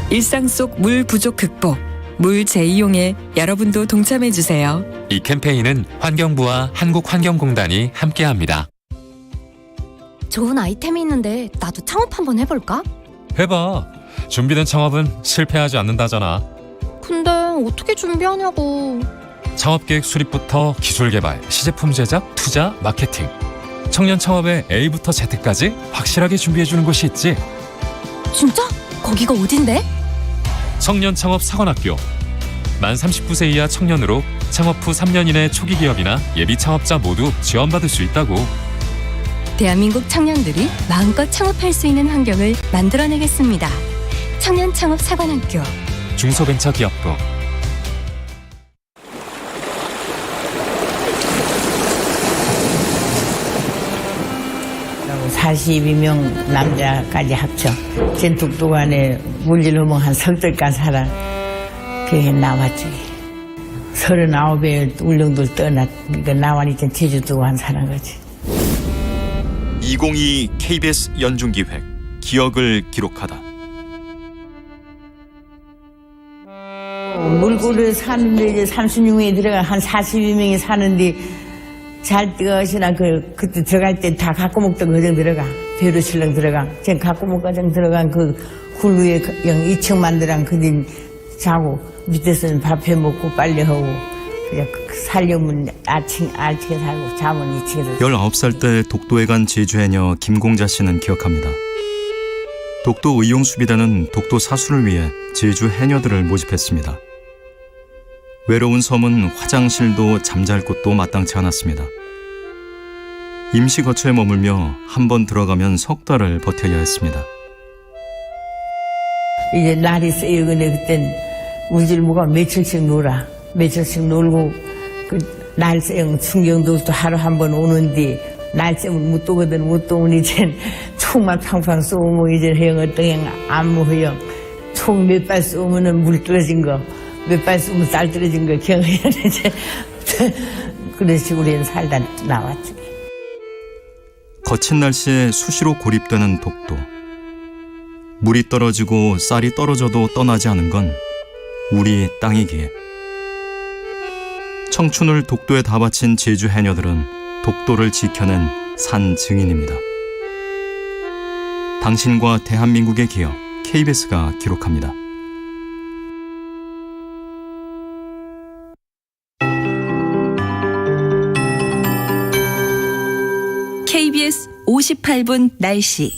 일상 속 물 부족 극복, 물 재이용에 여러분도 동참해 주세요. 이 캠페인은 환경부와 한국환경공단이 함께합니다. 좋은 아이템이 있는데 나도 창업 한번 해볼까? 해봐. 준비된 창업은 실패하지 않는다잖아. 근데 어떻게 준비하냐고. 창업계획 수립부터 기술 개발, 시제품 제작, 투자, 마케팅. 청년 창업의 A부터 Z까지 확실하게 준비해주는 곳이 있지. 진짜? 거기가 어딘데? 청년 창업 사관학교. 만 39세 이하 청년으로 창업 후 3년 이내 초기 기업이나 예비 창업자 모두 지원받을 수 있다고. 대한민국 청년들이 마음껏 창업할 수 있는 환경을 만들어내겠습니다. 청년 창업 사관학교. 중소벤처기업부. 42명 남자까지 합쳐 전북도관에 물질허몽 한 석들간 살아 그게 나왔지. 39에 울릉도를 떠났 그러니까 나와니 제주도 한 사람 거지. 2022 KBS 연중기획 기억을 기록하다. 물고를 사는데 이제 36명이 들어가 한 42명이 사는데 잘 뜨거시나 그때 들어갈 때 다 갖고 먹던 거정 들어가. 배로 실렁 들어가. 지금 갖고 먹 거정 들어간 그 굴루에 2층 만들한 그딘 자고 밑에서는 밥 해 먹고 빨래하고 그냥 살려면 아침에 살고 잠은 2층에서. 19살 때 독도에 간 제주해녀 김공자 씨는 기억합니다. 독도 의용수비단은 독도 사수를 위해 제주 해녀들을 모집했습니다. 외로운 섬은 화장실도 잠잘 곳도 마땅치 않았습니다. 임시 거처에 머물며 한 번 들어가면 석 달을 버텨야 했습니다. 이제 날이 세요. 근데 그땐 우질무가 며칠씩 놀아. 며칠씩 놀고 날 세요. 충경도 또 하루 한 번 오는데 날 세면 못 오거든. 못 오면 이젠 총만 팡팡 쏘면 이제 허영 어떤 안무 허영. 총 몇 발 쏘면은 물 떨어진 거. 몇 발 쏘면 쌀 떨어진 거 경험해야 이제 그런 식으로 살다 나왔지. 거친 날씨에 수시로 고립되는 독도. 물이 떨어지고 쌀이 떨어져도 떠나지 않은 건 우리 땅이기에. 청춘을 독도에 다 바친 제주 해녀들은 독도를 지켜낸 산 증인입니다. 당신과 대한민국의 기억, KBS가 기록합니다. KBS 58분 날씨.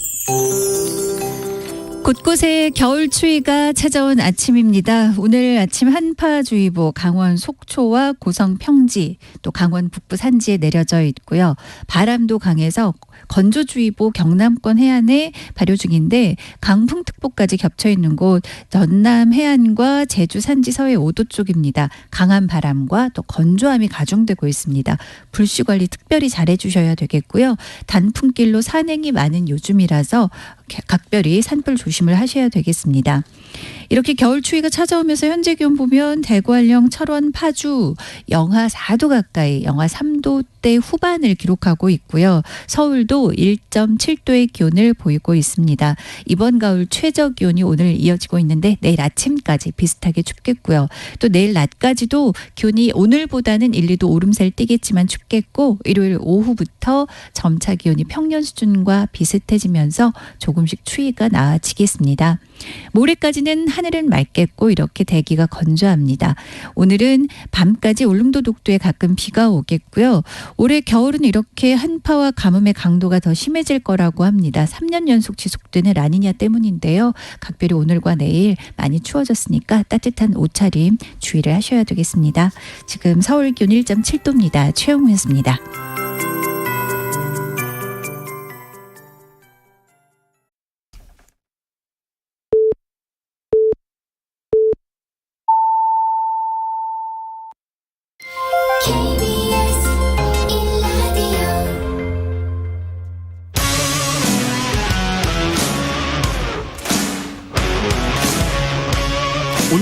곳곳에 겨울 추위가 찾아온 아침입니다. 오늘 아침 한파주의보 강원 속초와 고성 평지 또 강원 북부 산지에 내려져 있고요. 바람도 강해서 건조주의보 경남권 해안에 발효 중인데 강풍특보까지 겹쳐 있는 곳 전남 해안과 제주 산지 서해 5도 쪽입니다. 강한 바람과 또 건조함이 가중되고 있습니다. 불씨 관리 특별히 잘해 주셔야 되겠고요. 단풍길로 산행이 많은 요즘이라서 각별히 산불 조심을 하셔야 되겠습니다. 이렇게 겨울 추위가 찾아오면서 현재 기온 보면 대구, 한령, 철원, 파주 영하 4도 가까이 영하 3도대 후반을 기록하고 있고요. 서울도 1.7도의 기온을 보이고 있습니다. 이번 가을 최저 기온이 오늘 이어지고 있는데 내일 아침까지 비슷하게 춥겠고요. 또 내일 낮까지도 기온이 오늘보다는 1, 2도 오름세를 띠겠지만 춥겠고 일요일 오후부터 점차 기온이 평년 수준과 비슷해지면서 조금씩 추위가 나아지겠습니다. 모레까지는 하늘은 맑겠고 이렇게 대기가 건조합니다. 오늘은 밤까지 울릉도 독도에 가끔 비가 오겠고요. 올해 겨울은 이렇게 한파와 가뭄의 강도가 더 심해질 거라고 합니다. 3년 연속 지속되는 라니냐 때문인데요. 각별히 오늘과 내일 많이 추워졌으니까 따뜻한 옷차림 주의를 하셔야 되겠습니다. 지금 서울 기온 1.7도입니다. 최영우였습니다.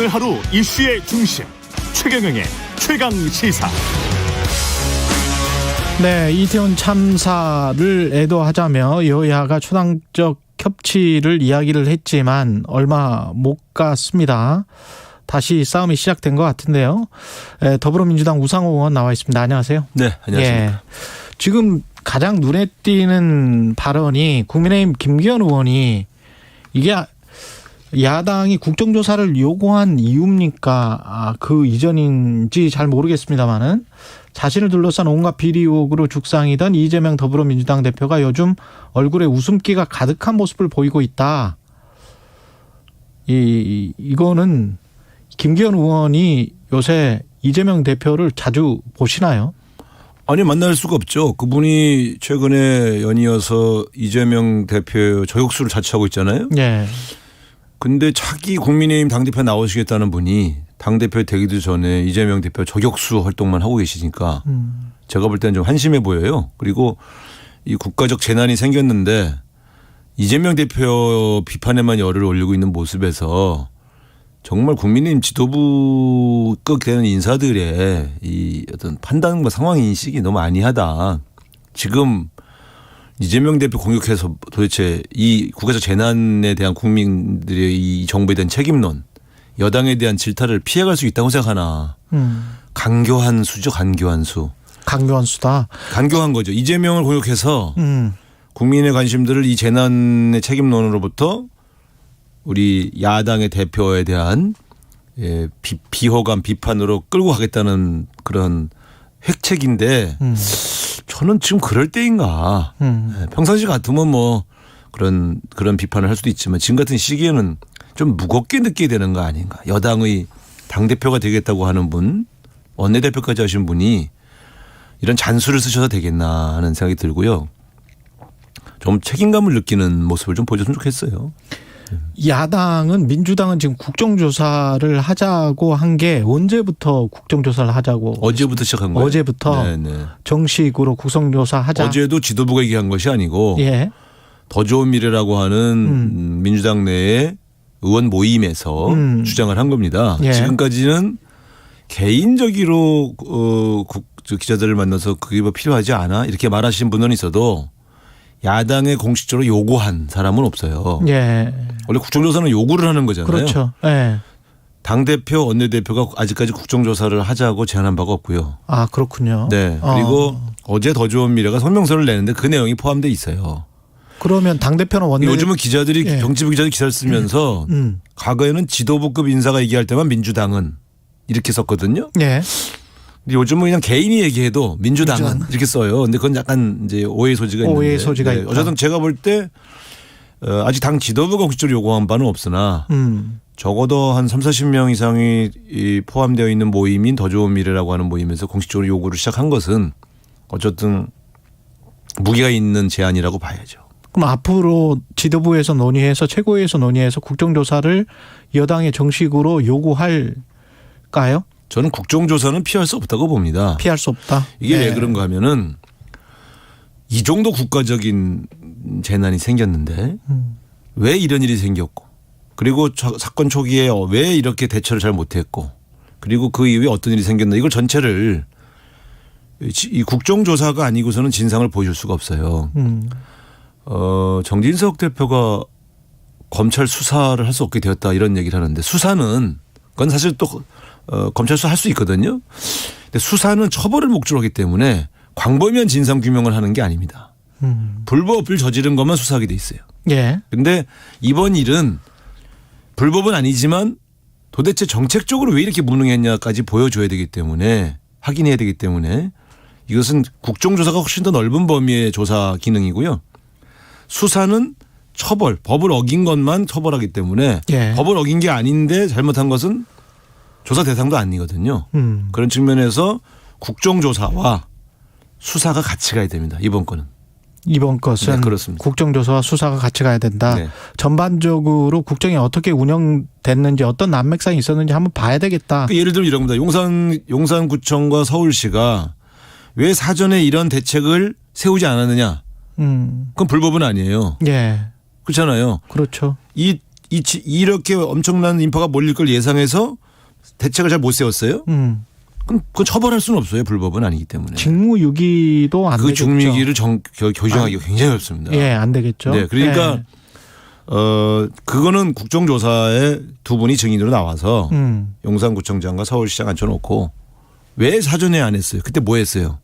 오늘 하루 이슈의 중심 최경영의 최강 시사. 네, 이태원 참사를 애도하자며 여야가 초당적 협치를 이야기를 했지만 얼마 못 갔습니다. 다시 싸움이 시작된 것 같은데요. 더불어민주당 우상호 의원 나와 있습니다. 안녕하세요. 네, 안녕하십니까. 지금 가장 눈에 띄는 발언이 국민의힘 김기현 의원이 이게 야당이 국정조사를 요구한 이유입니까? 그 이전인지 잘 모르겠습니다만은 자신을 둘러싼 온갖 비리 의혹으로 죽상이던 이재명 더불어민주당 대표가 요즘 얼굴에 웃음기가 가득한 모습을 보이고 있다. 이거는 김기현 의원이 요새 이재명 대표를 자주 보시나요? 아니, 만날 수가 없죠. 그분이 최근에 연이어서 이재명 대표 저격수를 자처하고 있잖아요. 네. 근데 차기 국민의힘 당대표 나오시겠다는 분이 당대표 되기도 전에 이재명 대표 저격수 활동만 하고 계시니까 제가 볼 때는 좀 한심해 보여요. 그리고 이 국가적 재난이 생겼는데 이재명 대표 비판에만 열을 올리고 있는 모습에서 정말 국민의힘 지도부급 되는 인사들의 이 어떤 판단과 상황 인식이 너무 아니하다. 지금 이재명 대표 공격해서 도대체 이 국가적 재난에 대한 국민들의 이 정부에 대한 책임론, 여당에 대한 질타를 피해갈 수 있다고 생각하나. 간교한 수죠, 간교한 수. 간교한 수다. 간교한 거죠. 이재명을 공격해서 국민의 관심들을 이 재난의 책임론으로부터 우리 야당의 대표에 대한 비호감, 비판으로 끌고 가겠다는 그런 획책인데 저는 지금 그럴 때인가. 평상시 같으면 뭐 그런 비판을 할 수도 있지만 지금 같은 시기에는 좀 무겁게 느끼게 되는 거 아닌가. 여당의 당대표가 되겠다고 하는 분, 원내대표까지 하신 분이 이런 잔수를 쓰셔도 되겠나 하는 생각이 들고요. 좀 책임감을 느끼는 모습을 좀 보여줬으면 좋겠어요. 야당은 민주당은 지금 국정조사를 하자고 한 게 언제부터 국정조사를 하자고? 어제부터 시작한 거예요? 어제부터 네네. 정식으로 국정조사 하자. 어제도 지도부가 얘기한 것이 아니고 예. 더 좋은 미래라고 하는 민주당 내의 의원 모임에서 주장을 한 겁니다. 예. 지금까지는 개인적으로 기자들을 만나서 그게 뭐 필요하지 않아 이렇게 말하신 분은 있어도 야당에 공식적으로 요구한 사람은 없어요. 예. 원래 국정조사는 요구를 하는 거잖아요. 그렇죠. 예. 당대표, 원내대표가 아직까지 국정조사를 하자고 제안한 바가 없고요. 아, 그렇군요. 네. 그리고 어제 더 좋은 미래가 성명서를 내는데 그 내용이 포함되어 있어요. 그러면 당대표는 원내 요즘은 기자들이 예. 정치부 기자들이 기사를 쓰면서 과거에는 지도부급 인사가 얘기할 때만 민주당은 이렇게 썼거든요. 예. 근데 요즘은 그냥 개인이 얘기해도 민주당은 이렇게 써요. 근데 그건 약간 이제 오해 소지가 있는데. 오해 소지가 있다. 어쨌든 제가 볼 때 아직 당 지도부가 공식적으로 요구한 바는 없으나 적어도 한 30-40명 이상이 포함되어 있는 모임인 더 좋은 미래라고 하는 모임에서 공식적으로 요구를 시작한 것은 어쨌든 무게가 있는 제안이라고 봐야죠. 그럼 앞으로 지도부에서 논의해서 최고위에서 논의해서 국정조사를 여당에 정식으로 요구할까요? 저는 국정조사는 피할 수 없다고 봅니다. 피할 수 없다. 이게 네. 왜 그런가 하면은 이 정도 국가적인 재난이 생겼는데 왜 이런 일이 생겼고 그리고 사건 초기에 왜 이렇게 대처를 잘 못했고 그리고 그 이후에 어떤 일이 생겼나 이걸 전체를 이 국정조사가 아니고서는 진상을 보여줄 수가 없어요. 정진석 대표가 검찰 수사를 할 수 없게 되었다 이런 얘기를 하는데 수사는 그건 사실 또 검찰 수사 할 수 있거든요. 근데 수사는 처벌을 목적으로 하기 때문에 광범위한 진상 규명을 하는 게 아닙니다. 불법을 저지른 것만 수사하게 돼 있어요. 예. 근데 이번 일은 불법은 아니지만 도대체 정책적으로 왜 이렇게 무능했냐까지 보여줘야 되기 때문에 확인해야 되기 때문에 이것은 국정조사가 훨씬 더 넓은 범위의 조사 기능이고요. 수사는 처벌, 법을 어긴 것만 처벌하기 때문에 예. 법을 어긴 게 아닌데 잘못한 것은 조사 대상도 아니거든요. 그런 측면에서 국정조사와 수사가 같이 가야 됩니다. 이번 건은. 이번 것은 네, 그렇습니다. 국정조사와 수사가 같이 가야 된다. 네. 전반적으로 국정이 어떻게 운영됐는지 어떤 난맥상이 있었는지 한번 봐야 되겠다. 예를 들면 이런 겁니다. 용산구청과 서울시가 왜 사전에 이런 대책을 세우지 않았느냐. 그건 불법은 아니에요. 예. 그렇잖아요. 그렇죠. 이 이렇게 엄청난 인파가 몰릴 걸 예상해서 대책을 잘 못 세웠어요? 그건 처벌할 수는 없어요. 불법은 아니기 때문에. 직무유기도 안 그 되겠죠. 직무유기를 규정하기가 굉장히 어렵습니다. 예, 안 되겠죠. 네, 그러니까 그거는 국정조사에 두 분이 증인으로 나와서 용산구청장과 서울시장 앉혀놓고 왜 사전에 안 했어요? 그때 뭐 했어요?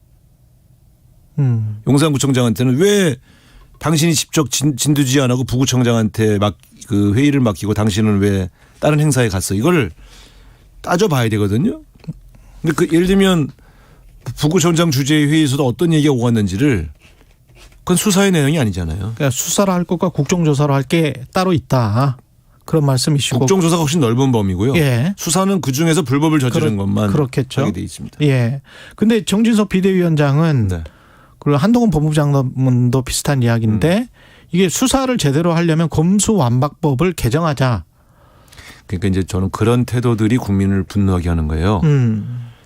용산구청장한테는 왜 당신이 직접 진두지 안 하고 부구청장한테 그 회의를 맡기고 당신은 왜 다른 행사에 갔어? 이걸 따져봐야 되거든요. 근데 예를 들면 부구청장 주재의 회의에서도 어떤 얘기가 오갔는지를 그건 수사의 내용이 아니잖아요. 그러니까 수사를 할 것과 국정조사를 할 게 따로 있다. 그런 말씀이시고. 국정조사가 훨씬 넓은 범위고요. 예. 수사는 그중에서 불법을 저지른 것만 그렇겠죠. 하게 돼 있습니다. 예. 근데 정진석 비대위원장은 그리고 한동훈 법무장관도 비슷한 이야기인데 이게 수사를 제대로 하려면 검수완박법을 개정하자. 그러니까 이제 저는 그런 태도들이 국민을 분노하게 하는 거예요.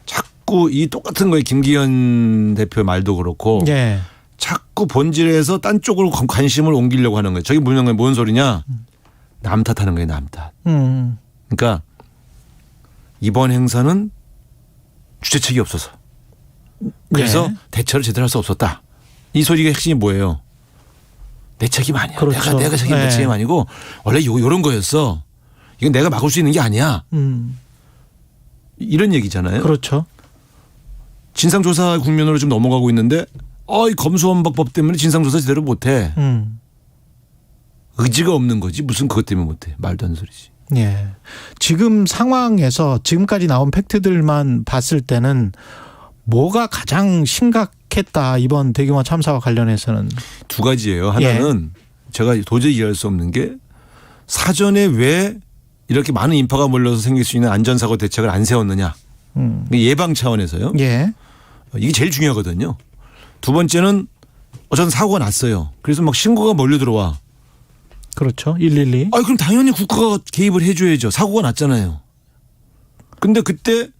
자꾸 이 똑같은 거에 김기현 대표 말도 그렇고 예. 자꾸 본질에서 딴 쪽으로 관심을 옮기려고 하는 거예요. 저게 뭔 소리냐. 남 탓하는 거예요. 남 탓. 그러니까 이번 행사는 주최측이 없어서 그래서 대처를 제대로 할 수 없었다. 이 소리가 핵심이 뭐예요? 내 책임 아니야. 그렇죠. 내가 책임 내 책임 아니고 원래 요런 거였어. 이건 내가 막을 수 있는 게 아니야. 이런 얘기잖아요. 그렇죠. 진상조사 국면으로 좀 넘어가고 있는데 이 검수완박법 때문에 진상조사 제대로 못해. 의지가 없는 거지. 무슨 그것 때문에 못해. 말도 안 되는 소리지. 예. 지금 상황에서 지금까지 나온 팩트들만 봤을 때는 뭐가 가장 심각했다. 이번 대규모 참사와 관련해서는. 두 가지예요. 하나는 제가 도저히 이해할 수 없는 게 사전에 왜 이렇게 많은 인파가 몰려서 생길 수 있는 안전사고 대책을 안 세웠느냐. 예방 차원에서요. 예. 이게 제일 중요하거든요. 두 번째는 어쨌든 사고가 났어요. 그래서 막 신고가 몰려 들어와. 그렇죠. 112. 그럼 당연히 국가가 개입을 해줘야죠. 사고가 났잖아요. 근데 그때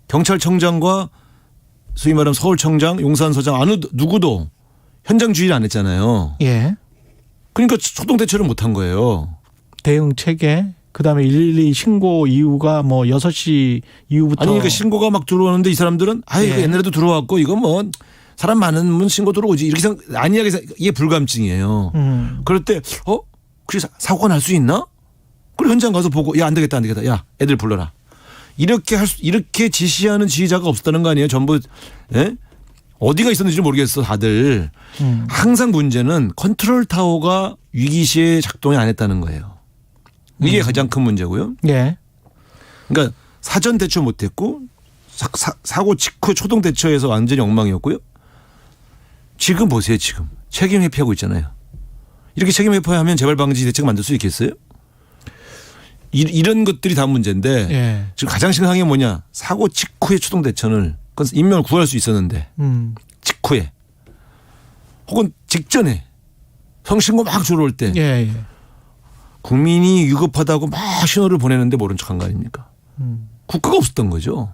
경찰청장과 소위 말하면 서울청장, 용산서장 누구도 현장 주의를 안 했잖아요. 예. 그러니까 초동 대처를 못한 거예요. 대응 체계. 그다음에 112 신고 이후가 뭐 6시 이후부터. 아니 그러니까 신고가 막 들어오는데 이 사람들은 이거 옛날에도 들어왔고 이거 뭐 사람 많으면 신고 들어오지 이렇게 아니하게 이게 불감증이에요. 그럴 때 혹시 사고가 날 수 있나? 그리고 현장 가서 보고 야 안 되겠다 야 애들 불러라. 이렇게 지시하는 지휘자가 없었다는 거 아니에요? 전부 어디가 있었는지 모르겠어 다들. 항상 문제는 컨트롤 타워가 위기 시에 작동이 안 했다는 거예요. 이게 가장 큰 문제고요. 예. 그러니까 사전 대처 못했고 사고 직후 초동 대처에서 완전히 엉망이었고요. 지금 보세요. 지금 책임 회피하고 있잖아요. 이렇게 책임 회피하면 재발 방지 대책 만들 수 있겠어요? 이런 것들이 다 문제인데 지금 가장 심각한 게 뭐냐. 사고 직후의 초동 대처는 그건 인명을 구할 수 있었는데 직후에 혹은 직전에 성신고 막 들어올 때 국민이 위급하다고 막 신호를 보내는데 모른 척한 거 아닙니까? 국가가 없었던 거죠.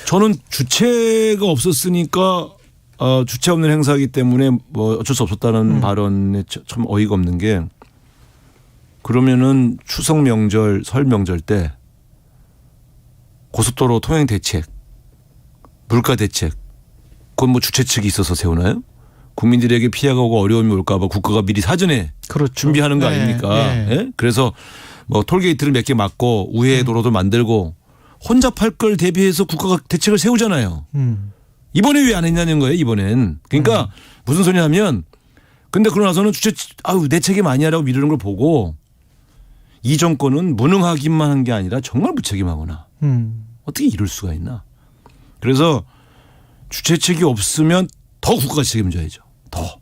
저는 주체가 없었으니까 주체 없는 행사이기 때문에 뭐 어쩔 수 없었다는 발언에 참 어이가 없는 게 그러면은 추석 명절, 설 명절 때 고속도로 통행 대책, 물가 대책 그건 뭐 주최 측이 있어서 세우나요? 국민들에게 피해가 오고 어려움이 올까 봐 국가가 미리 사전에 준비하는 거 아닙니까? 예? 그래서 뭐 톨게이트를 몇 개 막고 우회 도로도 만들고 혼잡할 걸 대비해서 국가가 대책을 세우잖아요. 이번에 왜 안 했냐는 거예요. 이번엔. 그러니까 무슨 소리냐면 근데 그러고 나서는 내 책임 아니야라고 미루는 걸 보고 이 정권은 무능하기만 한 게 아니라 정말 무책임하구나. 어떻게 이럴 수가 있나. 그래서 주최측이 없으면 더 국가가 책임져야죠. 더.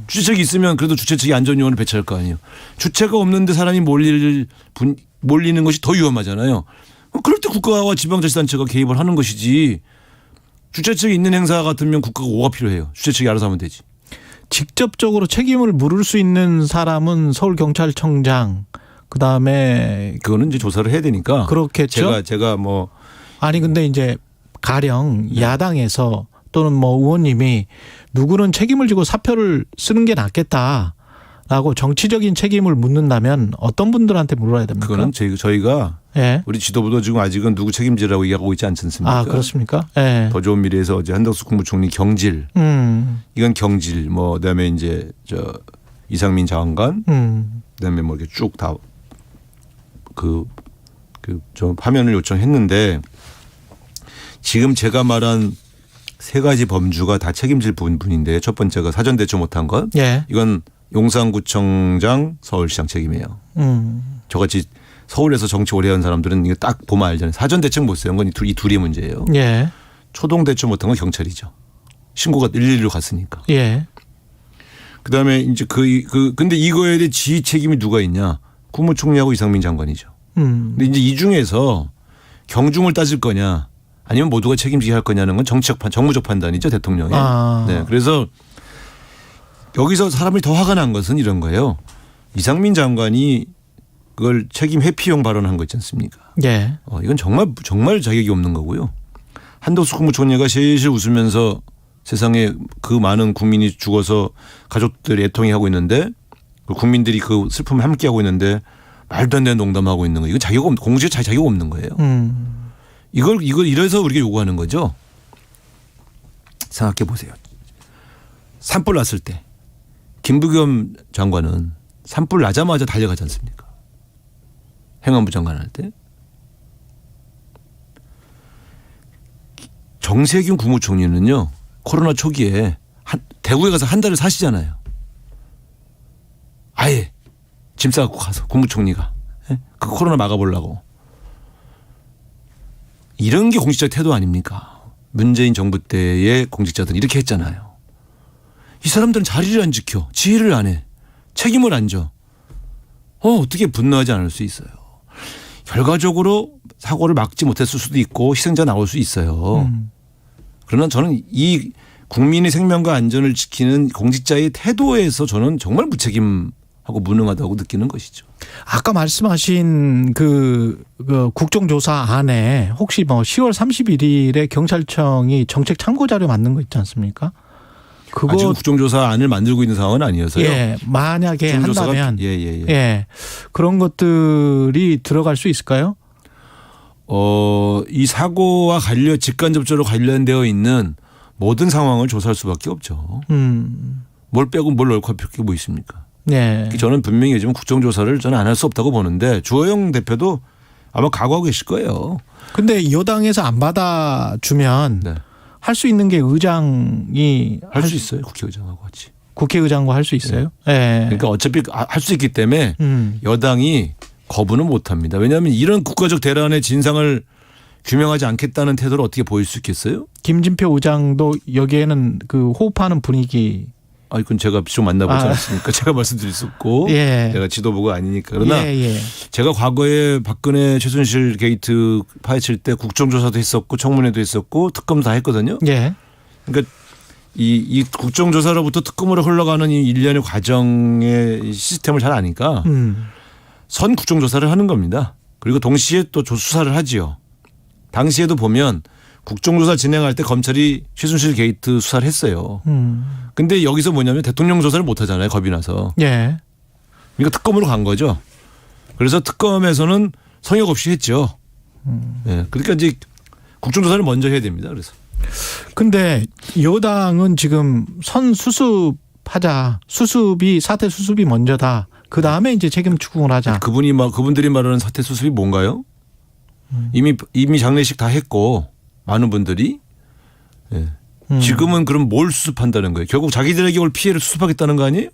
주최측이 있으면 그래도 주최측이 안전요원을 배치할 거 아니에요. 주체가 없는데 사람이 몰리는 것이 더 위험하잖아요. 그럴 때 국가와 지방자치단체가 개입을 하는 것이지 주최측이 있는 행사 같으면 국가가 오가 필요해요. 주최측이 알아서 하면 되지. 직접적으로 책임을 물을 수 있는 사람은 서울경찰청장 그다음에 그거는 이제 조사를 해야 되니까. 그렇겠죠. 제가 뭐 아니 근데 이제 가령 야당에서 또는 뭐 의원님이 누구는 책임을 지고 사표를 쓰는 게 낫겠다라는 라고 정치적인 책임을 묻는다면 어떤 분들한테 물어야 됩니까? 그거는 저희가 예. 우리 지도부도 지금 아직은 누구 책임지라고 얘기하고 있지 않지 않습니까? 아, 그렇습니까? 예. 더 좋은 미래에서 어제 한덕수 국무총리 경질, 이건 경질, 뭐 그다음에 이제 이상민 장관, 그다음에 뭐 이렇게 쭉 다 저 파면을 요청했는데 지금 제가 말한 세 가지 범주가 다 책임질 부분인데 첫 번째가 사전 대처 못한 것. 예. 이건 용산구청장, 서울시장 책임이에요. 저같이 서울에서 정치 오래 한 사람들은 이거 딱 보면 알잖아요. 사전 대책 못 세운 건 이 둘이 문제예요. 예. 초동 대처 못한 건 경찰이죠. 신고가 112로 갔으니까. 예. 그다음에 이제 근데 이거에 대해 지휘 책임이 누가 있냐? 국무총리하고 이상민 장관이죠. 근데 이제 이 중에서 경중을 따질 거냐? 아니면 모두가 책임지게 할 거냐는 건 정무적 판단이죠, 대통령의. 아. 네. 그래서 여기서 사람이 더 화가 난 것은 이런 거예요. 이상민 장관이 그걸 책임 회피용 발언한 거 있지 않습니까? 예. 이건 정말 자격이 없는 거고요. 한덕수 국무총리가 실실 웃으면서 세상에 그 많은 국민이 죽어서 가족들이 애통해하고 있는데 국민들이 그 슬픔을 함께하고 있는데 말도 안 되는 농담하고 있는 거. 이거 공주에 자격 없는 거예요. 이걸 이래서 우리가 요구하는 거죠. 생각해 보세요. 산불 났을 때 김부겸 장관은 산불 나자마자 달려가지 않습니까? 행안부 장관 할 때. 정세균 국무총리는요. 코로나 초기에 대구에 가서 한 달을 사시잖아요. 아예 짐 싸갖고 가서 국무총리가 그 코로나 막아보려고. 이런 게 공직자 태도 아닙니까? 문재인 정부 때의 공직자들은 이렇게 했잖아요. 이 사람들은 자리를 안 지켜. 지휘를 안 해. 책임을 안 져. 어떻게 분노하지 않을 수 있어요. 결과적으로 사고를 막지 못했을 수도 있고 희생자 나올 수 있어요. 그러나 저는 이 국민의 생명과 안전을 지키는 공직자의 태도에서 저는 정말 무책임하고 무능하다고 느끼는 것이죠. 아까 말씀하신 그 국정조사 안에 혹시 뭐 10월 31일에 경찰청이 정책 참고 자료 만든 거 있지 않습니까? 그거 아직 국정조사 안을 만들고 있는 상황은 아니어서요. 예, 만약에 한다면 예. 그런 것들이 들어갈 수 있을까요? 이 사고와 직간접적으로 관련되어 있는 모든 상황을 조사할 수밖에 없죠. 뭘 빼고 뭘 넣고 할 필요가 뭐 있습니까? 네. 저는 분명히 요즘 국정조사를 저는 안 할 수 없다고 보는데 주호영 대표도 아마 각오하고 계실 거예요. 근데 여당에서 안 받아주면 할 수 있는 게 의장이 할 수 있어요. 국회의장하고 같이. 국회의장과 할 수 있어요? 네. 그러니까 어차피 할 수 있기 때문에 여당이 거부는 못합니다. 왜냐하면 이런 국가적 대란의 진상을 규명하지 않겠다는 태도를 어떻게 보일 수 있겠어요? 김진표 의장도 여기에는 그 호흡하는 분위기. 그건 제가 좀 만나보지 않았으니까 제가 말씀드릴 수 없고 내가 지도부가 아니니까. 그러나 제가 과거에 박근혜 최순실 게이트 파헤칠 때 국정조사도 했었고 청문회도 했었고 특검도 다 했거든요. 그러니까 이 국정조사로부터 특검으로 흘러가는 이 일련의 과정의 시스템을 잘 아니까 선 국정조사를 하는 겁니다. 그리고 동시에 또 수사를 하지요. 당시에도 보면 국정조사 진행할 때 검찰이 최순실 게이트 수사를 했어요. 근데 여기서 뭐냐면 대통령 조사를 못 하잖아요. 겁이 나서. 예. 그러니까 특검으로 간 거죠. 그래서 특검에서는 성역 없이 했죠. 예. 그러니까 이제 국정조사를 먼저 해야 됩니다. 그래서. 근데 여당은 지금 선 수습하자. 사태 수습이 먼저다. 그 다음에 이제 책임 추궁을 하자. 그분들이 말하는 사태 수습이 뭔가요? 이미 장례식 다 했고 많은 분들이 지금은 그럼 뭘 수습한다는 거예요? 결국 자기들에게 올 피해를 수습하겠다는 거 아니에요?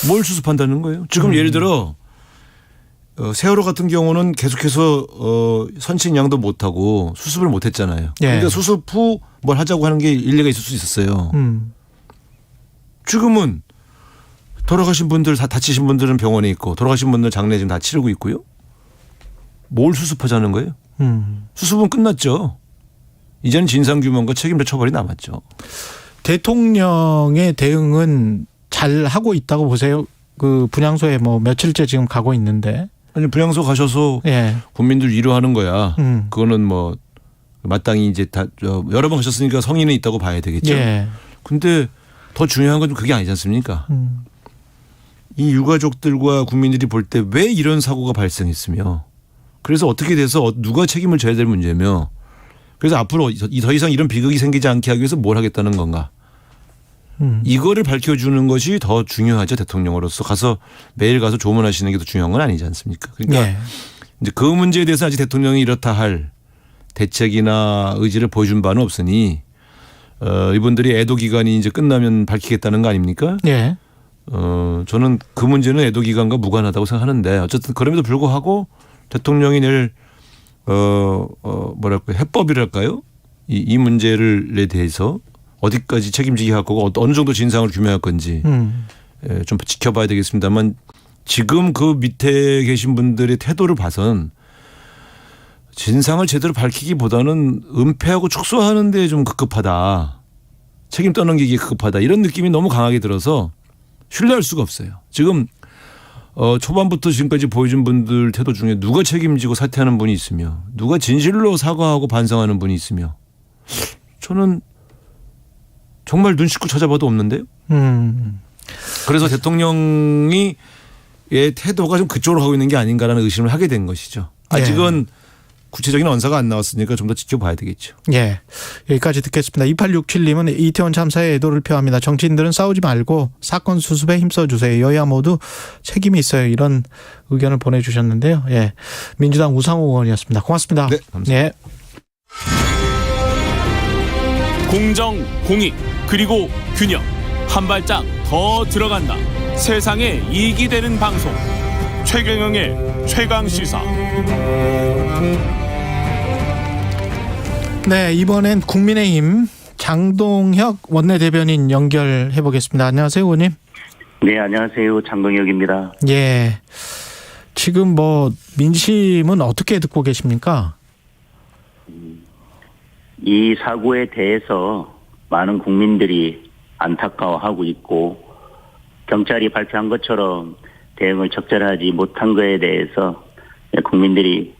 뭘 수습한다는 거예요? 지금 예를 들어 세월호 같은 경우는 계속해서 선친양도 못하고 수습을 못했잖아요. 그러니까 수습 후 뭘 하자고 하는 게 일리가 있을 수 있었어요. 지금은 돌아가신 분들 다치신 분들은 병원에 있고 돌아가신 분들 장례 지금 다 치르고 있고요. 뭘 수습하자는 거예요? 수습은 끝났죠. 이제는 진상규명과 책임자 처벌이 남았죠. 대통령의 대응은 잘 하고 있다고 보세요? 그 분향소에 뭐 며칠째 지금 가고 있는데. 아니 분향소 가셔서 국민들 위로하는 거야. 그거는 뭐 마땅히 이제 다 여러 번 가셨으니까 성의는 있다고 봐야 되겠죠. 근데 더 중요한 건 그게 아니지 않습니까? 이 유가족들과 국민들이 볼 때 왜 이런 사고가 발생했으며 그래서 어떻게 돼서 누가 책임을 져야 될 문제며 그래서 앞으로 더 이상 이런 비극이 생기지 않게 하기 위해서 뭘 하겠다는 건가. 이거를 밝혀주는 것이 더 중요하죠. 대통령으로서 매일 가서 조문하시는 게 더 중요한 건 아니지 않습니까? 그러니까 네. 이제 그 문제에 대해서 아직 대통령이 이렇다 할 대책이나 의지를 보여준 바는 없으니 이분들이 애도 기간이 이제 끝나면 밝히겠다는 거 아닙니까? 예. 저는 그 문제는 애도 기간과 무관하다고 생각하는데 어쨌든 그럼에도 불구하고 대통령이 내일 뭐랄까 해법이랄까요? 이 문제에 대해서 어디까지 책임지게 할 거고 어느 정도 진상을 규명할 건지 좀 지켜봐야 되겠습니다만 지금 그 밑에 계신 분들의 태도를 봐선 진상을 제대로 밝히기보다는 은폐하고 축소하는 데 좀 급급하다. 책임 떠넘기기에 급급하다. 이런 느낌이 너무 강하게 들어서 신뢰할 수가 없어요. 지금 초반부터 지금까지 보여준 분들 태도 중에 누가 책임지고 사퇴하는 분이 있으며 누가 진실로 사과하고 반성하는 분이 있으며 저는 정말 눈 씻고 찾아봐도 없는데요. 그래서 대통령의 태도가 좀 그쪽으로 가고 있는 게 아닌가라는 의심을 하게 된 것이죠. 아직은 구체적인 언사가 안 나왔으니까 좀 더 지켜봐야 되겠죠. 예. 여기까지 듣겠습니다. 2867님은 이태원 참사에 애도를 표합니다. 정치인들은 싸우지 말고 사건 수습에 힘써주세요. 여야 모두 책임이 있어요. 이런 의견을 보내주셨는데요. 예. 민주당 우상호 의원이었습니다. 고맙습니다. 네, 감사합니다. 예. 공정, 공익, 그리고 균형. 한 발짝 더 들어간다. 세상에 이익이 되는 방송. 최경영의 최강시사. 네, 이번엔 국민의힘 장동혁 원내대변인 연결해 보겠습니다. 안녕하세요, 의원님. 네, 안녕하세요. 장동혁입니다. 예. 지금 민심은 어떻게 듣고 계십니까? 이 사고에 대해서 많은 국민들이 안타까워하고 있고 경찰이 발표한 것처럼 대응을 적절하지 못한 거에 대해서 국민들이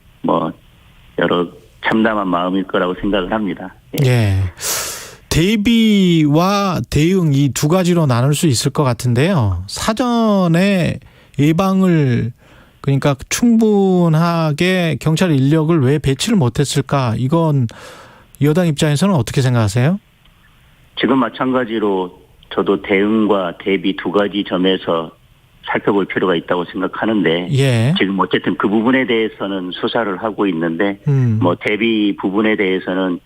여러 참담한 마음일 거라고 생각을 합니다. 예. 대비와 대응 이 두 가지로 나눌 수 있을 것 같은데요. 사전에 예방을 그러니까 충분하게 경찰 인력을 왜 배치를 못했을까? 이건 여당 입장에서는 어떻게 생각하세요? 지금 마찬가지로 저도 대응과 대비 두 가지 점에서 살펴볼 필요가 있다고 생각하는데 예. 지금 어쨌든 그 부분에 대해서는 수사를 하고 있는데 대비 부분에 대해서는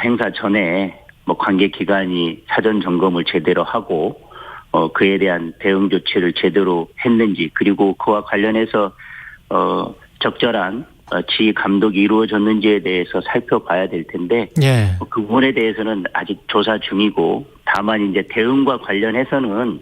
행사 전에 관계 기관이 사전 점검을 제대로 하고 그에 대한 대응 조치를 제대로 했는지 그리고 그와 관련해서 적절한 지휘 감독이 이루어졌는지에 대해서 살펴봐야 될 텐데 예. 그 부분에 대해서는 아직 조사 중이고 다만 이제 대응과 관련해서는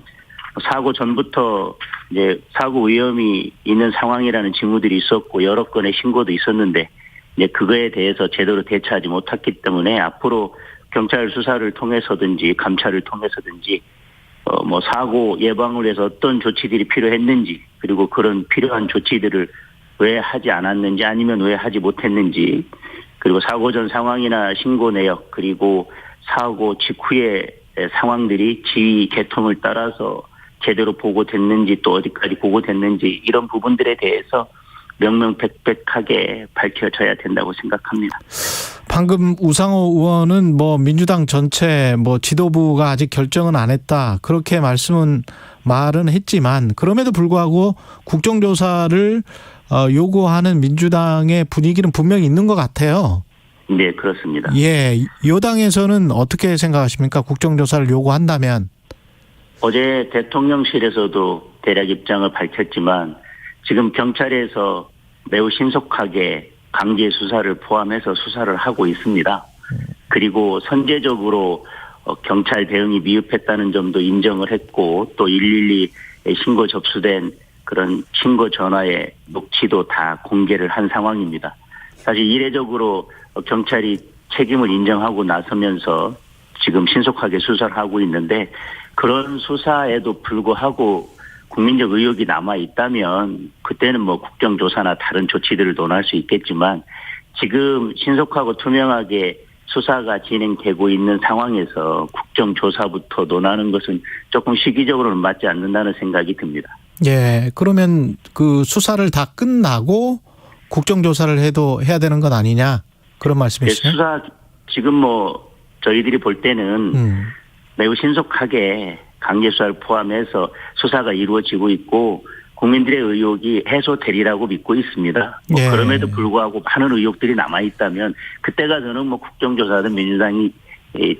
사고 전부터 이제 사고 위험이 있는 상황이라는 징후들이 있었고 여러 건의 신고도 있었는데 이제 그거에 대해서 제대로 대처하지 못했기 때문에 앞으로 경찰 수사를 통해서든지 감찰을 통해서든지 사고 예방을 위해서 어떤 조치들이 필요했는지 그리고 그런 필요한 조치들을 왜 하지 않았는지 아니면 왜 하지 못했는지 그리고 사고 전 상황이나 신고 내역 그리고 사고 직후의 상황들이 지휘 계통을 따라서 제대로 보고됐는지 또 어디까지 보고됐는지 이런 부분들에 대해서 명명백백하게 밝혀져야 된다고 생각합니다. 방금 우상호 의원은 민주당 전체 지도부가 아직 결정은 안 했다 그렇게 말은 했지만 그럼에도 불구하고 국정조사를 요구하는 민주당의 분위기는 분명히 있는 것 같아요. 네, 그렇습니다. 예, 여당에서는 어떻게 생각하십니까? 국정조사를 요구한다면. 어제 대통령실에서도 대략 입장을 밝혔지만 지금 경찰에서 매우 신속하게 강제 수사를 포함해서 수사를 하고 있습니다. 그리고 선제적으로 경찰 대응이 미흡했다는 점도 인정을 했고 또 112에 신고 접수된 그런 신고 전화의 녹취도 다 공개를 한 상황입니다. 사실 이례적으로 경찰이 책임을 인정하고 나서면서 지금 신속하게 수사를 하고 있는데 그런 수사에도 불구하고 국민적 의혹이 남아 있다면 그때는 국정조사나 다른 조치들을 논할 수 있겠지만 지금 신속하고 투명하게 수사가 진행되고 있는 상황에서 국정조사부터 논하는 것은 조금 시기적으로는 맞지 않는다는 생각이 듭니다. 예, 그러면 그 수사를 다 끝나고 국정조사를 해야 되는 건 아니냐 그런 말씀이시죠? 수사 지금 저희들이 볼 때는 매우 신속하게 강제수사를 포함해서 수사가 이루어지고 있고 국민들의 의혹이 해소되리라고 믿고 있습니다. 예. 그럼에도 불구하고 많은 의혹들이 남아있다면 그때가 저는 국정조사든 민주당이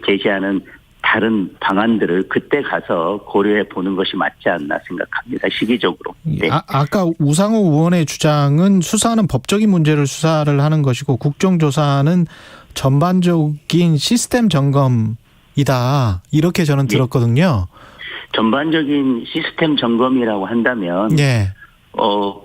제시하는 다른 방안들을 그때 가서 고려해 보는 것이 맞지 않나 생각합니다. 시기적으로. 네. 아까 우상호 의원의 주장은 수사는 법적인 문제를 수사를 하는 것이고 국정조사는 전반적인 시스템 점검이다. 이렇게 저는 들었거든요. 전반적인 시스템 점검이라고 한다면 예.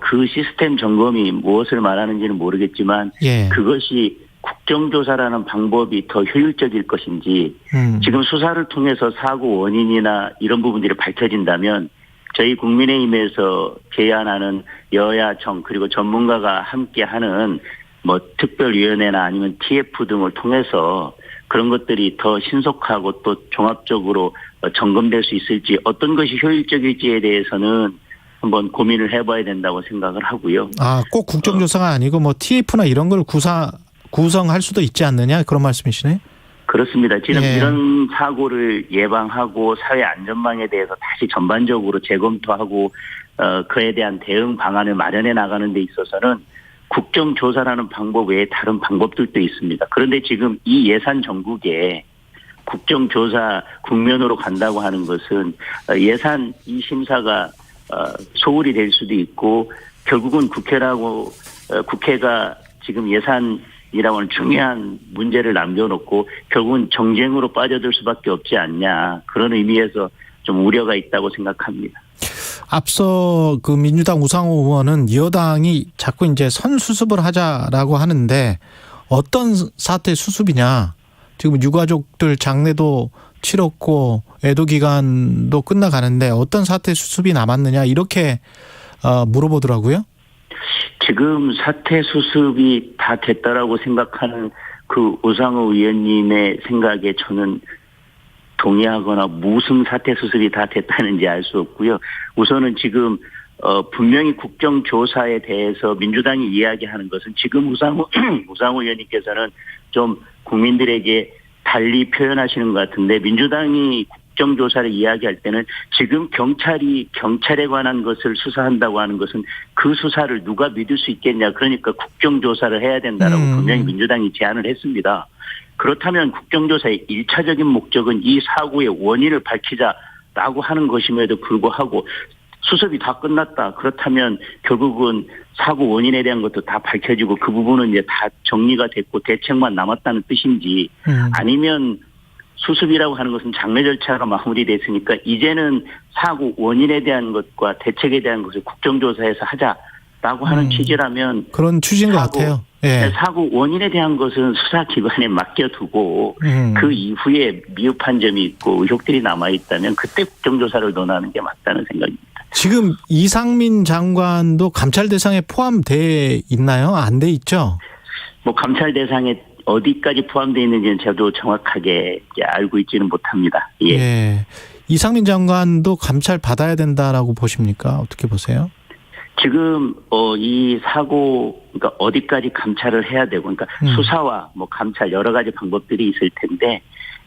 그 시스템 점검이 무엇을 말하는지는 모르겠지만 예. 그것이 국정조사라는 방법이 더 효율적일 것인지 지금 수사를 통해서 사고 원인이나 이런 부분들이 밝혀진다면 저희 국민의힘에서 제안하는 여야정 그리고 전문가가 함께하는 특별위원회나 아니면 TF 등을 통해서 그런 것들이 더 신속하고 또 종합적으로 점검될 수 있을지 어떤 것이 효율적일지에 대해서는 한번 고민을 해봐야 된다고 생각을 하고요. 꼭 국정조사가 아니고 TF나 이런 걸 구성할 수도 있지 않느냐 그런 말씀이시네. 그렇습니다. 지금 이런 사고를 예방하고 사회 안전망에 대해서 다시 전반적으로 재검토하고 그에 대한 대응 방안을 마련해 나가는 데 있어서는 국정조사라는 방법 외에 다른 방법들도 있습니다. 그런데 지금 이 예산 정국에 국정조사 국면으로 간다고 하는 것은 예산 이 심사가 소홀히 될 수도 있고 결국은 국회가 지금 예산이라고 하는 중요한 문제를 남겨놓고 결국은 정쟁으로 빠져들 수밖에 없지 않냐 그런 의미에서 좀 우려가 있다고 생각합니다. 앞서 그 민주당 우상호 의원은 여당이 자꾸 이제 선수습을 하자라고 하는데 어떤 사태 수습이냐. 지금 유가족들 장례도 치렀고 애도 기간도 끝나가는데 어떤 사태 수습이 남았느냐 이렇게 물어보더라고요. 지금 사태 수습이 다 됐다라고 생각하는 그 우상호 의원님의 생각에 저는 동의하거나 무슨 사태 수습이 다 됐다는지 알 수 없고요. 우선은 지금 분명히 국정조사에 대해서 민주당이 이야기하는 것은 지금 우상호 의원님께서는 좀 국민들에게 달리 표현하시는 것 같은데 민주당이 국정조사를 이야기할 때는 지금 경찰에 관한 것을 수사한다고 하는 것은 그 수사를 누가 믿을 수 있겠냐. 그러니까 국정조사를 해야 된다라고 분명히 민주당이 제안을 했습니다. 그렇다면 국정조사의 1차적인 목적은 이 사고의 원인을 밝히자라고 하는 것임에도 불구하고 수습이 다 끝났다. 그렇다면 결국은 사고 원인에 대한 것도 다 밝혀지고 그 부분은 이제 다 정리가 됐고 대책만 남았다는 뜻인지 아니면 수습이라고 하는 것은 장례 절차가 마무리됐으니까 이제는 사고 원인에 대한 것과 대책에 대한 것을 국정조사에서 하자라고 하는 취지라면 그런 취지인 것 같아요. 예. 사고 원인에 대한 것은 수사기관에 맡겨두고 그 이후에 미흡한 점이 있고 의혹들이 남아있다면 그때 국정조사를 논하는 게 맞다는 생각입니다. 지금 이상민 장관도 감찰 대상에 포함돼 있나요? 안 돼 있죠? 감찰 대상에 어디까지 포함되어 있는지는 저도 정확하게 알고 있지는 못합니다. 예. 예. 이상민 장관도 감찰 받아야 된다라고 보십니까? 어떻게 보세요? 지금 이 사고 그러니까 어디까지 감찰을 해야 되고 그러니까 수사와 감찰 여러 가지 방법들이 있을 텐데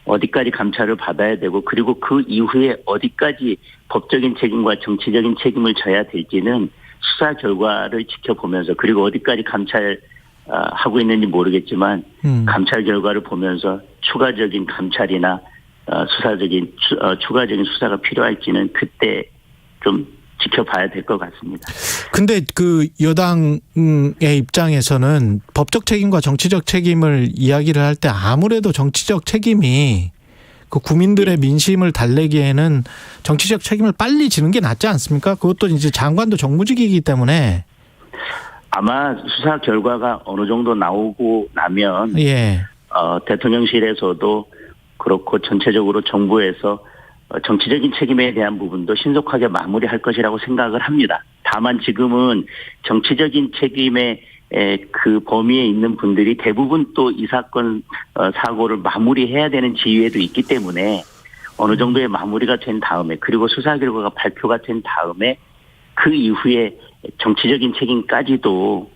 어디까지 감찰을 받아야 되고 그리고 그 이후에 어디까지 법적인 책임과 정치적인 책임을 져야 될지는 수사 결과를 지켜보면서 그리고 어디까지 감찰하고 있는지 모르겠지만 감찰 결과를 보면서 추가적인 감찰이나 추가적인 수사가 필요할지는 그때 좀 지켜봐야 될 것 같습니다. 근데 그 여당의 입장에서는 법적 책임과 정치적 책임을 이야기를 할 때 아무래도 정치적 책임이 그 국민들의 민심을 달래기에는 정치적 책임을 빨리 지는 게 낫지 않습니까? 그것도 이제 장관도 정무직이기 때문에 아마 수사 결과가 어느 정도 나오고 나면 대통령실에서도 그렇고 전체적으로 정부에서 정치적인 책임에 대한 부분도 신속하게 마무리할 것이라고 생각을 합니다. 다만 지금은 정치적인 책임에 그 범위에 있는 분들이 대부분 또 이 사건 사고를 마무리해야 되는 지위에도 있기 때문에 어느 정도의 마무리가 된 다음에 그리고 수사 결과가 발표가 된 다음에 그 이후에 정치적인 책임까지도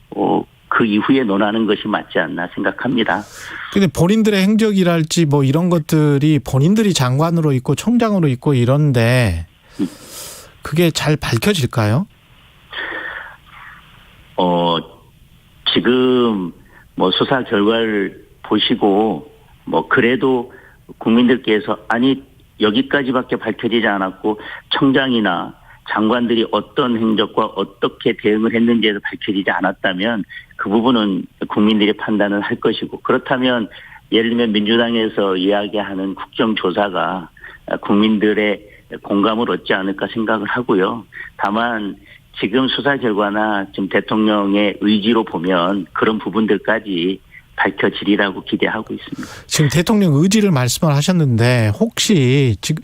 그 이후에 논하는 것이 맞지 않나 생각합니다. 근데 본인들의 행적이랄지 뭐 이런 것들이 본인들이 장관으로 있고 총장으로 있고 이런데 그게 잘 밝혀질까요? 지금 뭐 수사 결과를 보시고 뭐 그래도 국민들께서 아니 여기까지밖에 밝혀지지 않았고 청장이나 장관들이 어떤 행적과 어떻게 대응을 했는지에서 밝혀지지 않았다면 그 부분은 국민들이 판단을 할 것이고 그렇다면 예를 들면 민주당에서 이야기하는 국정조사가 국민들의 공감을 얻지 않을까 생각을 하고요. 다만 지금 수사 결과나 지금 대통령의 의지로 보면 그런 부분들까지 밝혀지리라고 기대하고 있습니다. 지금 대통령 의지를 말씀을 하셨는데 혹시 지금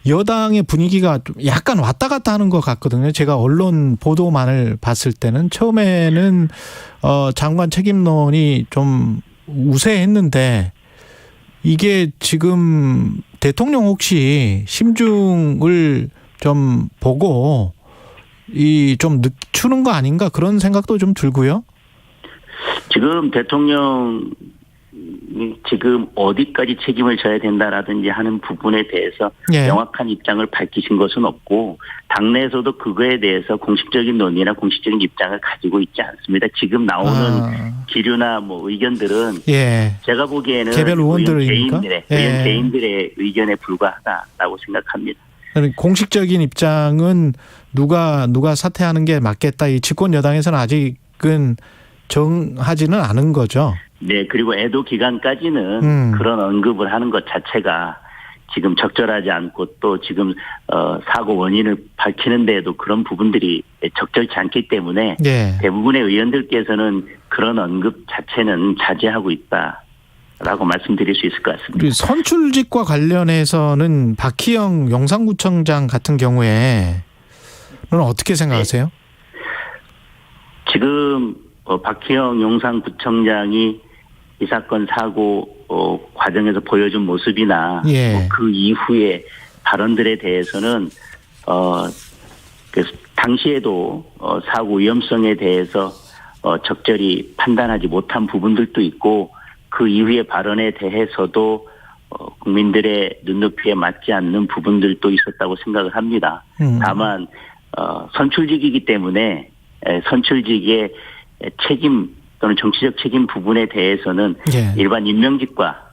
여당의 분위기가 좀 약간 왔다 갔다 하는 것 같거든요. 제가 언론 보도만을 봤을 때는 처음에는 장관 책임론이 좀 우세했는데 이게 지금 대통령 혹시 심중을 좀 보고 좀 늦추는 거 아닌가 그런 생각도 좀 들고요. 지금 대통령이 지금 어디까지 책임을 져야 된다라든지 하는 부분에 대해서 명확한 입장을 밝히신 것은 없고 당내에서도 그거에 대해서 공식적인 논의나 공식적인 입장을 가지고 있지 않습니다. 지금 나오는 기류나 뭐 의견들은 제가 보기에는 개별 의원들입니까? 의원 개인들의 의견에 불과하다라고 생각합니다. 공식적인 입장은 누가 사퇴하는 게 맞겠다. 이 집권 여당에서는 아직은 정하지는 않은 거죠. 네, 그리고 애도 기간까지는 그런 언급을 하는 것 자체가 지금 적절하지 않고 또 지금 사고 원인을 밝히는 데에도 그런 부분들이 적절치 않기 때문에 대부분의 의원들께서는 그런 언급 자체는 자제하고 있다라고 말씀드릴 수 있을 것 같습니다. 선출직과 관련해서는 박희영 용산구청장 같은 경우에는 어떻게 생각하세요? 지금 박희영 용산구청장이 이 사건 사고 과정에서 보여준 모습이나 그 이후의 발언들에 대해서는 당시에도 사고 위험성에 대해서 적절히 판단하지 못한 부분들도 있고 그 이후의 발언에 대해서도 국민들의 눈높이에 맞지 않는 부분들도 있었다고 생각을 합니다. 다만 선출직이기 때문에 선출직의 책임 또는 정치적 책임 부분에 대해서는 일반 임명직과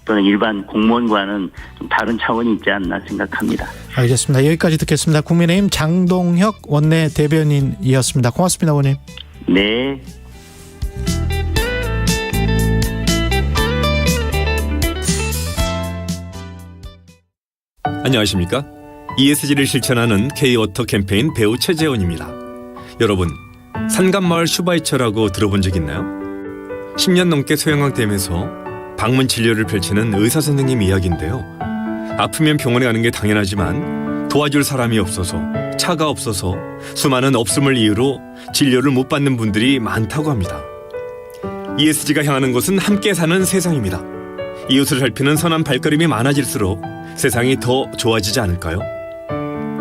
또는 일반 공무원과는 좀 다른 차원이 있지 않나 생각합니다. 알겠습니다. 여기까지 듣겠습니다. 국민의힘 장동혁 원내 대변인이었습니다. 고맙습니다, 의원님. 네. 안녕하십니까? ESG를 실천하는 K-워터 캠페인 배우 최재원입니다. 여러분, 산간마을 슈바이처라고 들어본 적 있나요? 10년 넘게 소형학댐에서 방문 진료를 펼치는 의사 선생님 이야기인데요. 아프면 병원에 가는 게 당연하지만 도와줄 사람이 없어서, 차가 없어서 수많은 없음을 이유로 진료를 못 받는 분들이 많다고 합니다. ESG가 향하는 곳은 함께 사는 세상입니다. 이웃을 살피는 선한 발걸음이 많아질수록 세상이 더 좋아지지 않을까요?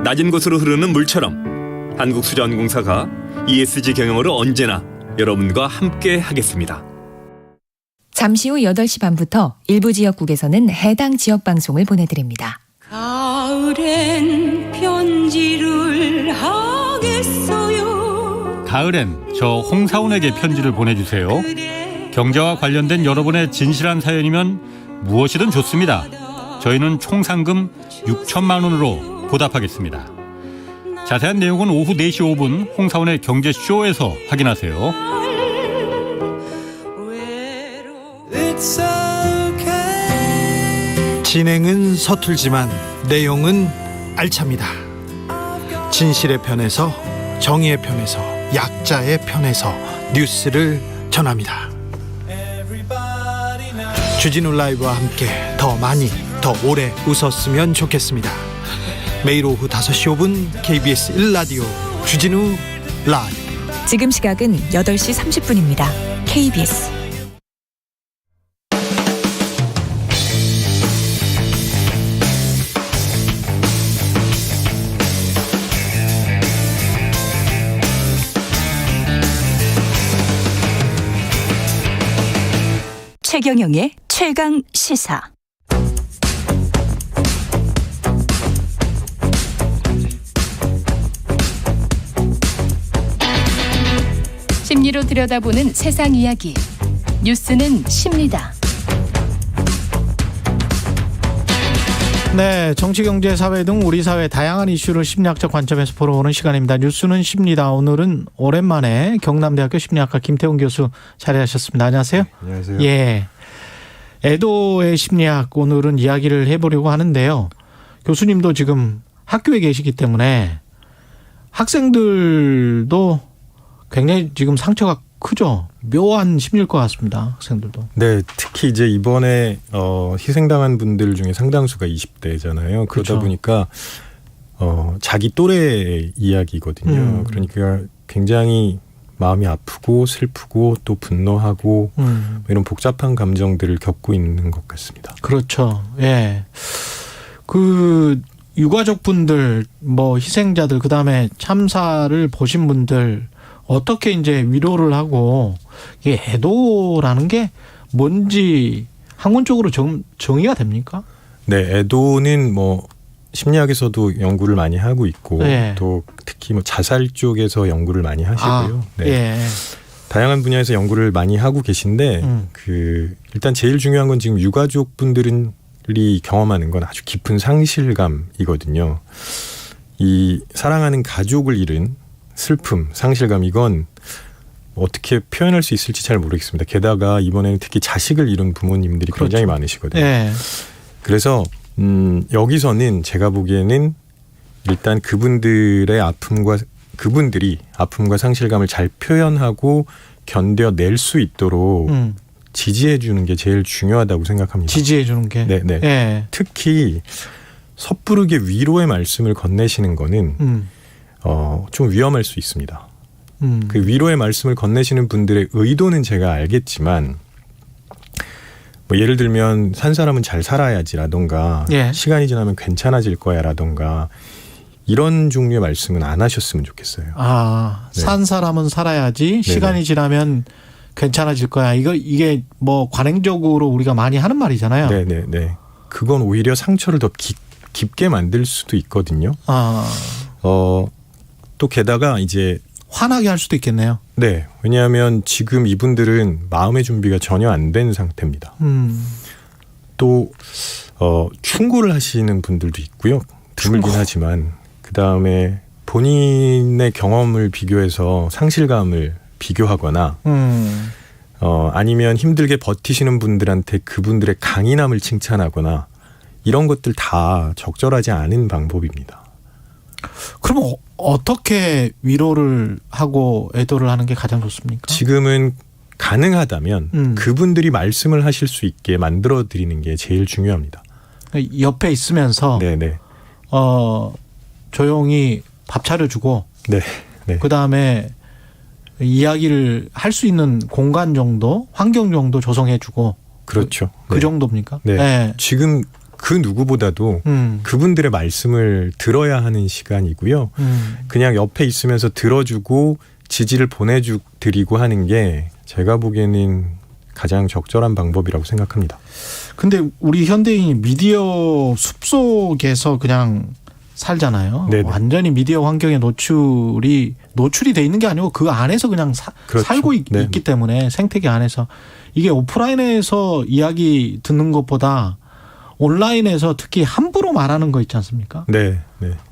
낮은 곳으로 흐르는 물처럼 한국수자원공사가 ESG 경영으로 언제나 여러분과 함께 하겠습니다. 잠시 후 8시 반부터 일부 지역국에서는 해당 지역 방송을 보내드립니다. 가을엔 편지를 하겠어요. 가을엔 저 홍사운에게 편지를 보내주세요. 경제와 관련된 여러분의 진실한 사연이면 무엇이든 좋습니다. 저희는 총 상금 6천만 원으로 보답하겠습니다. 자세한 내용은 오후 4시 5분 홍사운의 경제쇼에서 확인하세요. 진행은 서툴지만 내용은 알찹니다. 진실의 편에서, 정의의 편에서, 약자의 편에서 뉴스를 전합니다. 주진우 라이브와 함께 더 많이, 더 오래 웃었으면 좋겠습니다. 매일 오후 5시 5분 KBS 1라디오 주진우 라이브. 지금 시각은 8시 30분입니다. KBS 최경영의 최강 시사. 심리로 들여다보는 세상 이야기. 뉴스는 십니다. 네, 정치, 경제, 사회 등 우리 사회 다양한 이슈를 심리학적 관점에서 보러보는 시간입니다. 뉴스는 십니다. 오늘은 오랜만에 경남대학교 심리학과 김태훈 교수 자리하셨습니다. 안녕하세요. 네, 안녕하세요. 예, 애도의 심리학 오늘은 이야기를 해보려고 하는데요. 교수님도 지금 학교에 계시기 때문에 학생들도 굉장히 지금 상처가 크죠. 묘한 심리일 것 같습니다. 학생들도. 네, 특히 이제 이번에 희생당한 분들 중에 상당수가 20대잖아요. 그러다 그렇죠. 보니까 자기 또래 이야기거든요. 그러니까 굉장히 마음이 아프고 슬프고 또 분노하고 이런 복잡한 감정들을 겪고 있는 것 같습니다. 그렇죠. 예. 그 유가족분들, 뭐 희생자들, 그 다음에 참사를 보신 분들 어떻게 이제 위로를 하고 이게 애도라는 게 뭔지 학문적으로 정의가 됩니까? 네, 애도는 뭐 심리학에서도 연구를 많이 하고 있고 네. 또 특히 뭐 자살 쪽에서 연구를 많이 하시고요. 네. 예. 다양한 분야에서 연구를 많이 하고 계신데 일단 제일 중요한 건 지금 유가족 분들이 경험하는 건 아주 깊은 상실감이거든요. 이 사랑하는 가족을 잃은 슬픔, 상실감, 이건 어떻게 표현할 수 있을지 잘 모르겠습니다. 게다가 이번에는 특히 자식을 잃은 부모님들이 그렇죠. 굉장히 많으시거든요. 네. 그래서 여기서는 제가 보기에는 일단 그분들이 아픔과 상실감을 잘 표현하고 견뎌낼 수 있도록 지지해 주는 게 제일 중요하다고 생각합니다. 지지해 주는 게. 네. 예. 특히 섣부르게 위로의 말씀을 건네시는 거는 좀 위험할 수 있습니다. 그 위로의 말씀을 건네시는 분들의 의도는 제가 알겠지만 뭐 예를 들면 산 사람은 잘 살아야지라던가 예. 시간이 지나면 괜찮아질 거야라던가 이런 종류의 말씀은 안 하셨으면 좋겠어요. 네. 산 사람은 살아야지 시간이 지나면 괜찮아질 거야. 이게 뭐 관행적으로 우리가 많이 하는 말이잖아요. 네. 그건 오히려 상처를 더 깊게 만들 수도 있거든요. 또 게다가 이제 화나게 할 수도 있겠네요. 네, 왜냐하면 지금 이분들은 마음의 준비가 전혀 안 된 상태입니다. 또 충고를 하시는 분들도 있고요. 드물긴 하지만 그 다음에 본인의 경험을 비교해서 상실감을 비교하거나 아니면 힘들게 버티시는 분들한테 그분들의 강인함을 칭찬하거나 이런 것들 다 적절하지 않은 방법입니다. 그럼 어떻게 위로를 하고 애도를 하는 게 가장 좋습니까? 지금은 가능하다면 그분들이 말씀을 하실 수 있게 만들어 드리는 게 제일 중요합니다. 옆에 있으면서 네네. 조용히 밥 차려주고 네. 그다음에 이야기를 할 수 있는 공간 정도, 환경 정도 조성해주고 그렇죠. 그 정도입니까? 네. 네. 지금 그 누구보다도 그분들의 말씀을 들어야 하는 시간이고요. 그냥 옆에 있으면서 들어주고 지지를 보내드리고 하는 게 제가 보기에는 가장 적절한 방법이라고 생각합니다. 근데 우리 현대인이 미디어 숲속에서 그냥 살잖아요. 네네. 완전히 미디어 환경에 노출이 돼 있는 게 아니고 그 안에서 그냥 그렇죠. 살고 있기 때문에 생태계 안에서 이게 오프라인에서 이야기 듣는 것보다 온라인에서 특히 함부로 말하는 거 있지 않습니까? 네.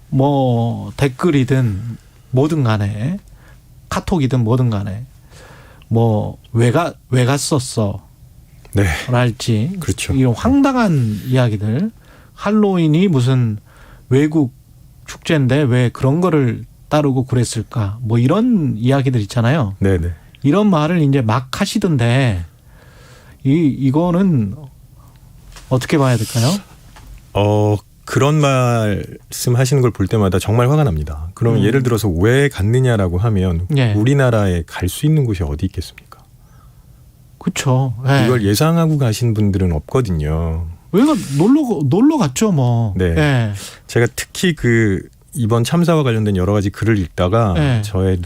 뭐 댓글이든 뭐든 간에 카톡이든 뭐든 간에 뭐 왜 갔었어? 네. 랄지 그렇죠. 이런 황당한 이야기들 할로윈이 무슨 외국 축제인데 왜 그런 거를 따르고 그랬을까? 뭐 이런 이야기들 있잖아요. 네네. 이런 말을 이제 막 하시던데 이거는 어떻게 봐야 될까요? 그런 말씀 하시는 걸 볼 때마다 정말 화가 납니다. 그럼 예를 들어서 왜 갔느냐라고 하면 예. 우리나라에 갈 수 있는 곳이 어디 있겠습니까? 그렇죠. 예. 이걸 예상하고 가신 분들은 없거든요. 왜가 놀러 갔죠, 뭐. 네. 예. 제가 특히 이번 참사와 관련된 여러 가지 글을 읽다가 예. 저의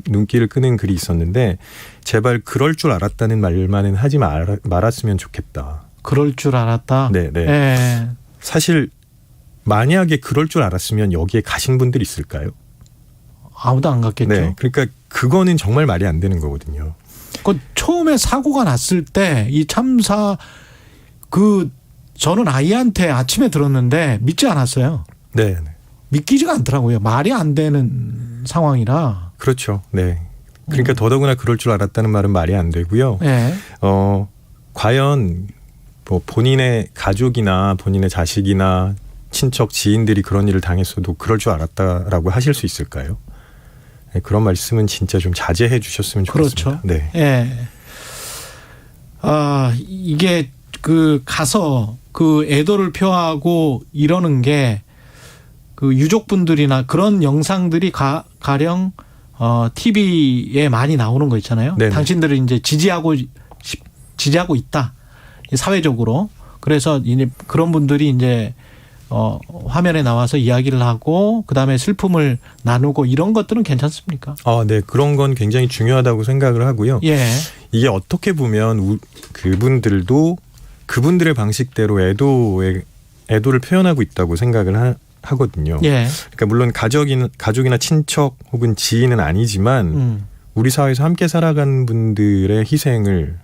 눈길을 끄는 글이 있었는데 제발 그럴 줄 알았다는 말만은 하지 말았으면 좋겠다. 그럴 줄 알았다. 네. 예. 사실 만약에 그럴 줄 알았으면 여기에 가신 분들이 있을까요? 아무도 안 갔겠죠. 네. 그러니까 그거는 정말 말이 안 되는 거거든요. 처음에 사고가 났을 때 이 참사 저는 아이한테 아침에 들었는데 믿지 않았어요. 네. 믿기지가 않더라고요. 말이 안 되는 상황이라. 그렇죠. 네. 그러니까 더더구나 그럴 줄 알았다는 말은 말이 안 되고요. 네. 과연 뭐 본인의 가족이나 본인의 자식이나 친척 지인들이 그런 일을 당했어도 그럴 줄 알았다라고 하실 수 있을까요? 네, 그런 말씀은 진짜 좀 자제해 주셨으면 좋겠습니다. 그렇죠. 네. 예. 이게 가서 애도를 표하고 이러는 게 유족분들이나 그런 영상들이 가령 TV에 많이 나오는 거 있잖아요. 네네. 당신들을 이제 지지하고 있다. 사회적으로. 그래서 이제 그런 분들이 이제 화면에 나와서 이야기를 하고 그다음에 슬픔을 나누고 이런 것들은 괜찮습니까? 네. 그런 건 굉장히 중요하다고 생각을 하고요. 예. 이게 어떻게 보면 그분들도 그분들의 방식대로 애도를 표현하고 있다고 생각을 하거든요. 예. 그러니까 물론 가족이나 친척 혹은 지인은 아니지만 우리 사회에서 함께 살아간 분들의 희생을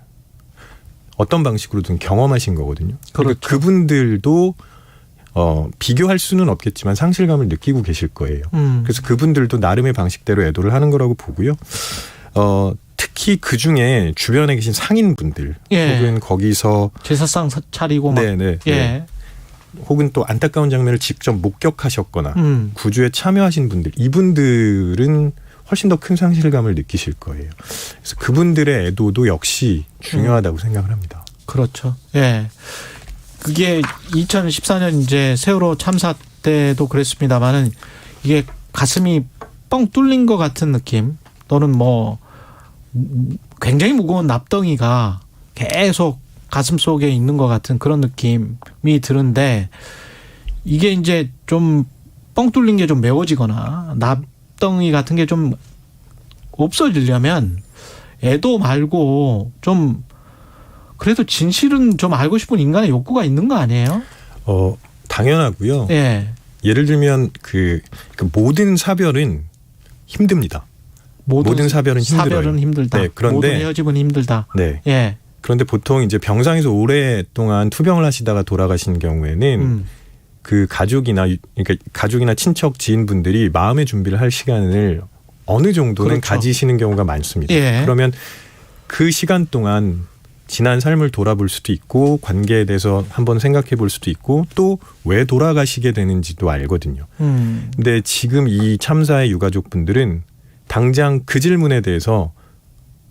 어떤 방식으로든 경험하신 거거든요. 그러니까 그렇죠. 그분들도 비교할 수는 없겠지만 상실감을 느끼고 계실 거예요. 그래서 그분들도 나름의 방식대로 애도를 하는 거라고 보고요. 특히 그 중에 주변에 계신 상인분들 예. 혹은 거기서 제사상 차리고 막. 네. 혹은 또 안타까운 장면을 직접 목격하셨거나 구조에 참여하신 분들, 이분들은 훨씬 더 큰 상실감을 느끼실 거예요. 그래서 그분들의 애도도 역시 중요하다고 생각을 합니다. 그렇죠. 예. 그게 2014년 이제 세월호 참사 때도 그랬습니다만은 이게 가슴이 뻥 뚫린 것 같은 느낌 또는 뭐 굉장히 무거운 납덩이가 계속 가슴 속에 있는 것 같은 그런 느낌이 드는데 이게 이제 좀 뻥 뚫린 게 좀 메워지거나 납덩이 같은 게 좀 없어지려면 애도 말고 좀 그래도 진실은 좀 알고 싶은 인간의 욕구가 있는 거 아니에요? 당연하고요. 예. 예를 들면 그 모든 사별은 힘듭니다. 모든 사별은 힘들어요. 사별은 힘들다. 네, 그런데 모든 헤어짐은 힘들다. 네. 예. 그런데 보통 이제 병상에서 오랫동안 투병을 하시다가 돌아가신 경우에는 그 가족이나 친척 지인분들이 마음의 준비를 할 시간을 어느 정도는 그렇죠. 가지시는 경우가 많습니다. 예. 그러면 그 시간 동안 지난 삶을 돌아볼 수도 있고 관계에 대해서 한번 생각해 볼 수도 있고 또 왜 돌아가시게 되는지도 알거든요. 근데 지금 이 참사의 유가족분들은 당장 그 질문에 대해서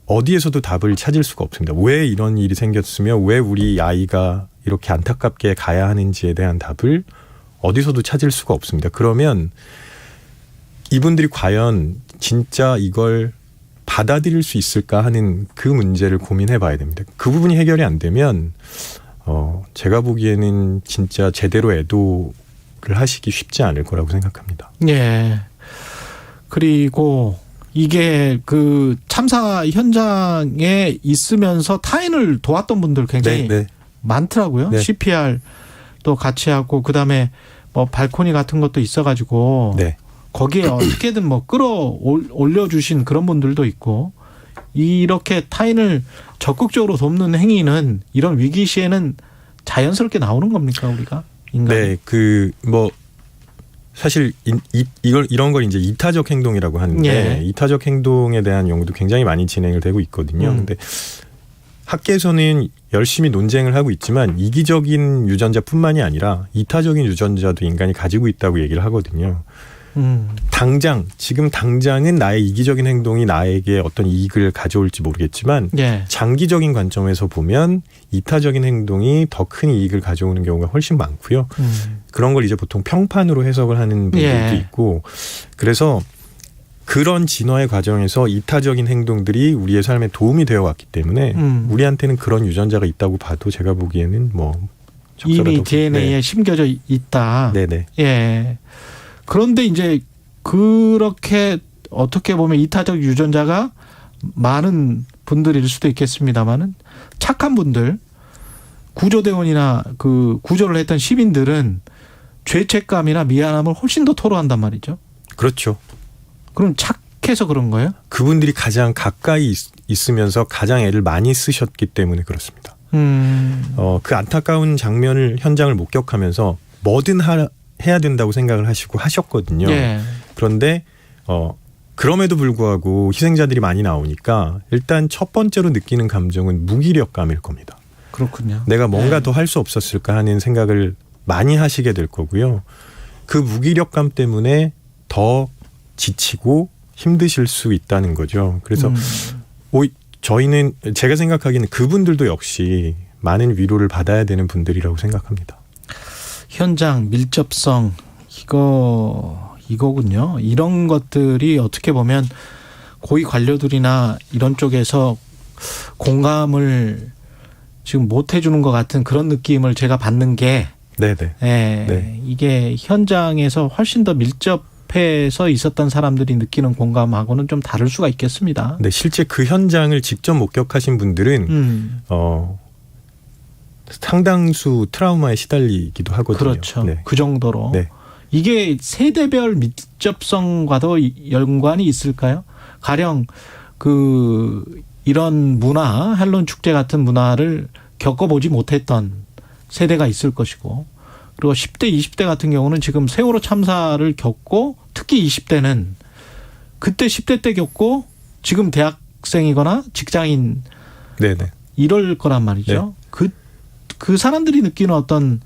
어디에서도 답을 찾을 수가 없습니다. 왜 이런 일이 생겼으며 왜 우리 아이가 이렇게 안타깝게 가야 하는지에 대한 답을 어디서도 찾을 수가 없습니다. 그러면 이분들이 과연 진짜 이걸 받아들일 수 있을까 하는 그 문제를 고민해 봐야 됩니다. 그 부분이 해결이 안 되면 제가 보기에는 진짜 제대로 애도를 하시기 쉽지 않을 거라고 생각합니다. 예. 그리고 이게 그 참사 현장에 있으면서 타인을 도왔던 분들 굉장히 많더라고요. 네. CPR 또 같이 하고 그다음에 뭐 발코니 같은 것도 있어가지고 거기에 어떻게든 뭐 끌어올려 주신 그런 분들도 있고 이렇게 타인을 적극적으로 돕는 행위는 이런 위기 시에는 자연스럽게 나오는 겁니까 우리가 인간이? 네, 사실 이런 걸 이제 이타적 행동이라고 하는데 이타적 행동에 대한 연구도 굉장히 많이 진행을 되고 있거든요. 근데 학계에서는 열심히 논쟁을 하고 있지만 이기적인 유전자뿐만이 아니라 이타적인 유전자도 인간이 가지고 있다고 얘기를 하거든요. 지금 당장은 나의 이기적인 행동이 나에게 어떤 이익을 가져올지 모르겠지만 예. 장기적인 관점에서 보면 이타적인 행동이 더 큰 이익을 가져오는 경우가 훨씬 많고요. 그런 걸 이제 보통 평판으로 해석을 하는 분들도 예. 있고 그래서 그런 진화의 과정에서 이타적인 행동들이 우리의 삶에 도움이 되어 왔기 때문에 우리한테는 그런 유전자가 있다고 봐도 제가 보기에는 뭐 이미 DNA에 네. 심겨져 있다. 네네. 예. 그런데 이제 그렇게 어떻게 보면 이타적 유전자가 많은 분들일 수도 있겠습니다만은 착한 분들, 구조대원이나 그 구조를 했던 시민들은 죄책감이나 미안함을 훨씬 더 토로한단 말이죠. 그렇죠. 그럼 착해서 그런 거예요? 그분들이 가장 가까이 있으면서 가장 애를 많이 쓰셨기 때문에 그렇습니다. 그 안타까운 현장을 목격하면서 뭐든 해야 된다고 생각을 하시고 하셨거든요. 예. 그런데 그럼에도 불구하고 희생자들이 많이 나오니까 일단 첫 번째로 느끼는 감정은 무기력감일 겁니다. 그렇군요. 내가 뭔가 더 할 수 없었을까 하는 생각을 많이 하시게 될 거고요. 그 무기력감 때문에 더 지치고 힘드실 수 있다는 거죠. 그래서 저희는 제가 생각하기에는 그분들도 역시 많은 위로를 받아야 되는 분들이라고 생각합니다. 현장 밀접성 이거군요. 이런 것들이 어떻게 보면 고위 관료들이나 이런 쪽에서 공감을 지금 못 해주는 것 같은 그런 느낌을 제가 받는 게 네네. 네. 이게 현장에서 훨씬 더 밀접해서 있었던 사람들이 느끼는 공감하고는 좀 다를 수가 있겠습니다. 네, 실제 그 현장을 직접 목격하신 분들은 상당수 트라우마에 시달리기도 하거든요. 그렇죠. 네. 그 정도로. 네. 이게 세대별 밀접성과도 연관이 있을까요? 가령 이런 문화, 헬론 축제 같은 문화를 겪어보지 못했던 세대가 있을 것이고, 그리고 10대, 20대 같은 경우는 지금 세월호 참사를 겪고, 특히 20대는 그때 10대 때 겪고 지금 대학생이거나 직장인 네네. 이럴 거란 말이죠. 네. 그 사람들이 느끼는 어떤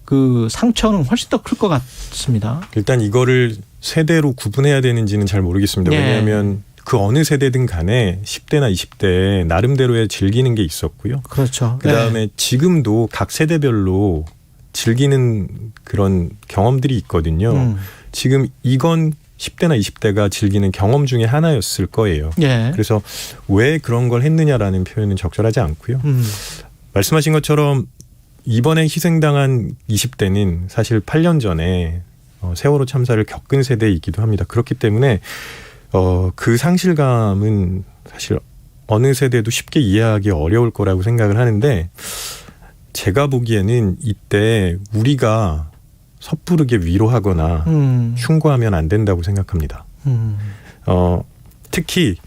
그 상처는 훨씬 더 클 것 같습니다. 일단 이거를 세대로 구분해야 되는지는 잘 모르겠습니다. 네. 왜냐하면 그 어느 세대든 간에 10대나 20대 나름대로의 즐기는 게 있었고요. 그렇죠. 그다음에 지금도 각 세대별로 즐기는 그런 경험들이 있거든요. 지금 이건 10대나 20대가 즐기는 경험 중에 하나였을 거예요. 예. 그래서 왜 그런 걸 했느냐라는 표현은 적절하지 않고요. 말씀하신 것처럼 이번에 희생당한 20대는 사실 8년 전에 세월호 참사를 겪은 세대이기도 합니다. 그렇기 때문에 그 상실감은 사실 어느 세대도 쉽게 이해하기 어려울 거라고 생각을 하는데, 제가 보기에는 이때 우리가 섣부르게 위로하거나 흉고하면 안 된다고 생각합니다. 특히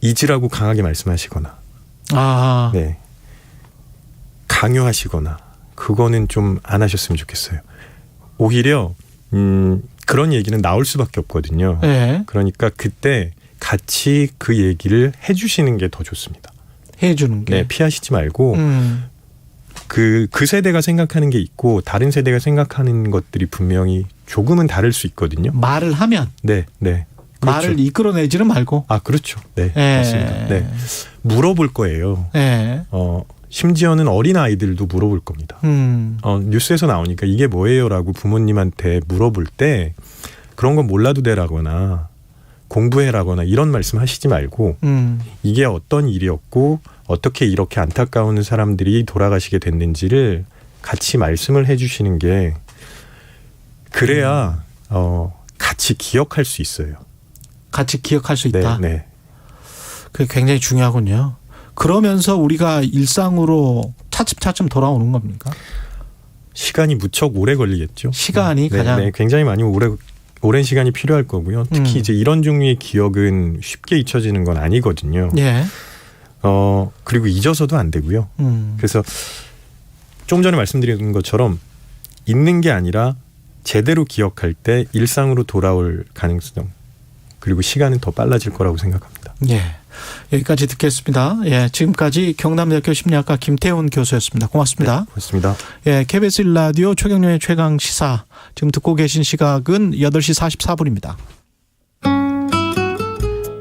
잊으라고 강하게 말씀하시거나 네, 강요하시거나 그거는 좀 안 하셨으면 좋겠어요. 오히려 그런 얘기는 나올 수밖에 없거든요. 네. 그러니까 그때 같이 그 얘기를 해주시는 게 더 좋습니다. 해주는 게. 네, 피하시지 말고 그 세대가 생각하는 게 있고 다른 세대가 생각하는 것들이 분명히 조금은 다를 수 있거든요. 말을 하면. 네, 네. 그렇죠. 말을 이끌어내지는 말고. 아, 그렇죠. 네, 맞습니다. 네, 물어볼 거예요. 심지어는 어린 아이들도 물어볼 겁니다. 뉴스에서 나오니까 이게 뭐예요라고 부모님한테 물어볼 때 그런 건 몰라도 되라거나 공부해라거나 이런 말씀하시지 말고 이게 어떤 일이었고 어떻게 이렇게 안타까운 사람들이 돌아가시게 됐는지를 같이 말씀을 해주시는 게 그래야 같이 기억할 수 있어요. 같이 기억할 수 있다. 네, 네. 그게 굉장히 중요하군요. 그러면서 우리가 일상으로 차츰차츰 돌아오는 겁니까? 시간이 무척 오래 걸리겠죠. 시간이 네, 가장. 네, 굉장히 많이 오랜 시간이 필요할 거고요. 특히 이제 이런 종류의 기억은 쉽게 잊혀지는 건 아니거든요. 예. 그리고 잊어서도 안 되고요. 그래서 좀 전에 말씀드린 것처럼 잊는 게 아니라 제대로 기억할 때 일상으로 돌아올 가능성 그리고 시간은 더 빨라질 거라고 생각합니다. 예. 여기까지 듣겠습니다. 예, 지금까지 경남대학교 심리학과 김태훈 교수였습니다. 고맙습니다. 네, 고맙습니다. 예, KBS 1라디오 최경영의 최강 시사. 지금 듣고 계신 시각은 8시 44분입니다.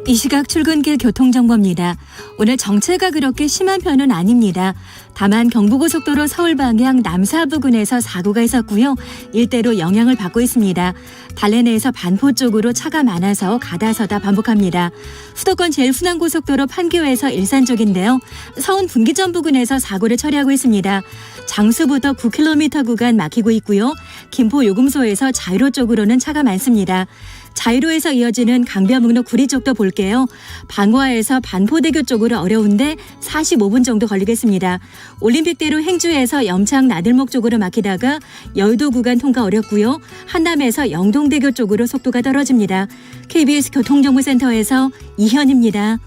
이 시각 출근길 교통정보입니다. 오늘 정체가 그렇게 심한 편은 아닙니다. 다만 경부고속도로 서울 방향 남사 부근에서 사고가 있었고요. 일대로 영향을 받고 있습니다. 달래내에서 반포 쪽으로 차가 많아서 가다서다 반복합니다. 수도권 제일순환고속도로 판교에서 일산 쪽인데요. 서운 분기점 부근에서 사고를 처리하고 있습니다. 장수부터 9km 구간 막히고 있고요. 김포 요금소에서 자유로 쪽으로는 차가 많습니다. 자유로에서 이어지는 강변북로 구리 쪽도 볼게요. 방화에서 반포대교 쪽으로 어려운데 45분 정도 걸리겠습니다. 올림픽대로 행주에서 염창 나들목 쪽으로 막히다가 여의도 구간 통과 어렵고요. 한남에서 영동대교 쪽으로 속도가 떨어집니다. KBS 교통정보센터에서 이현입니다.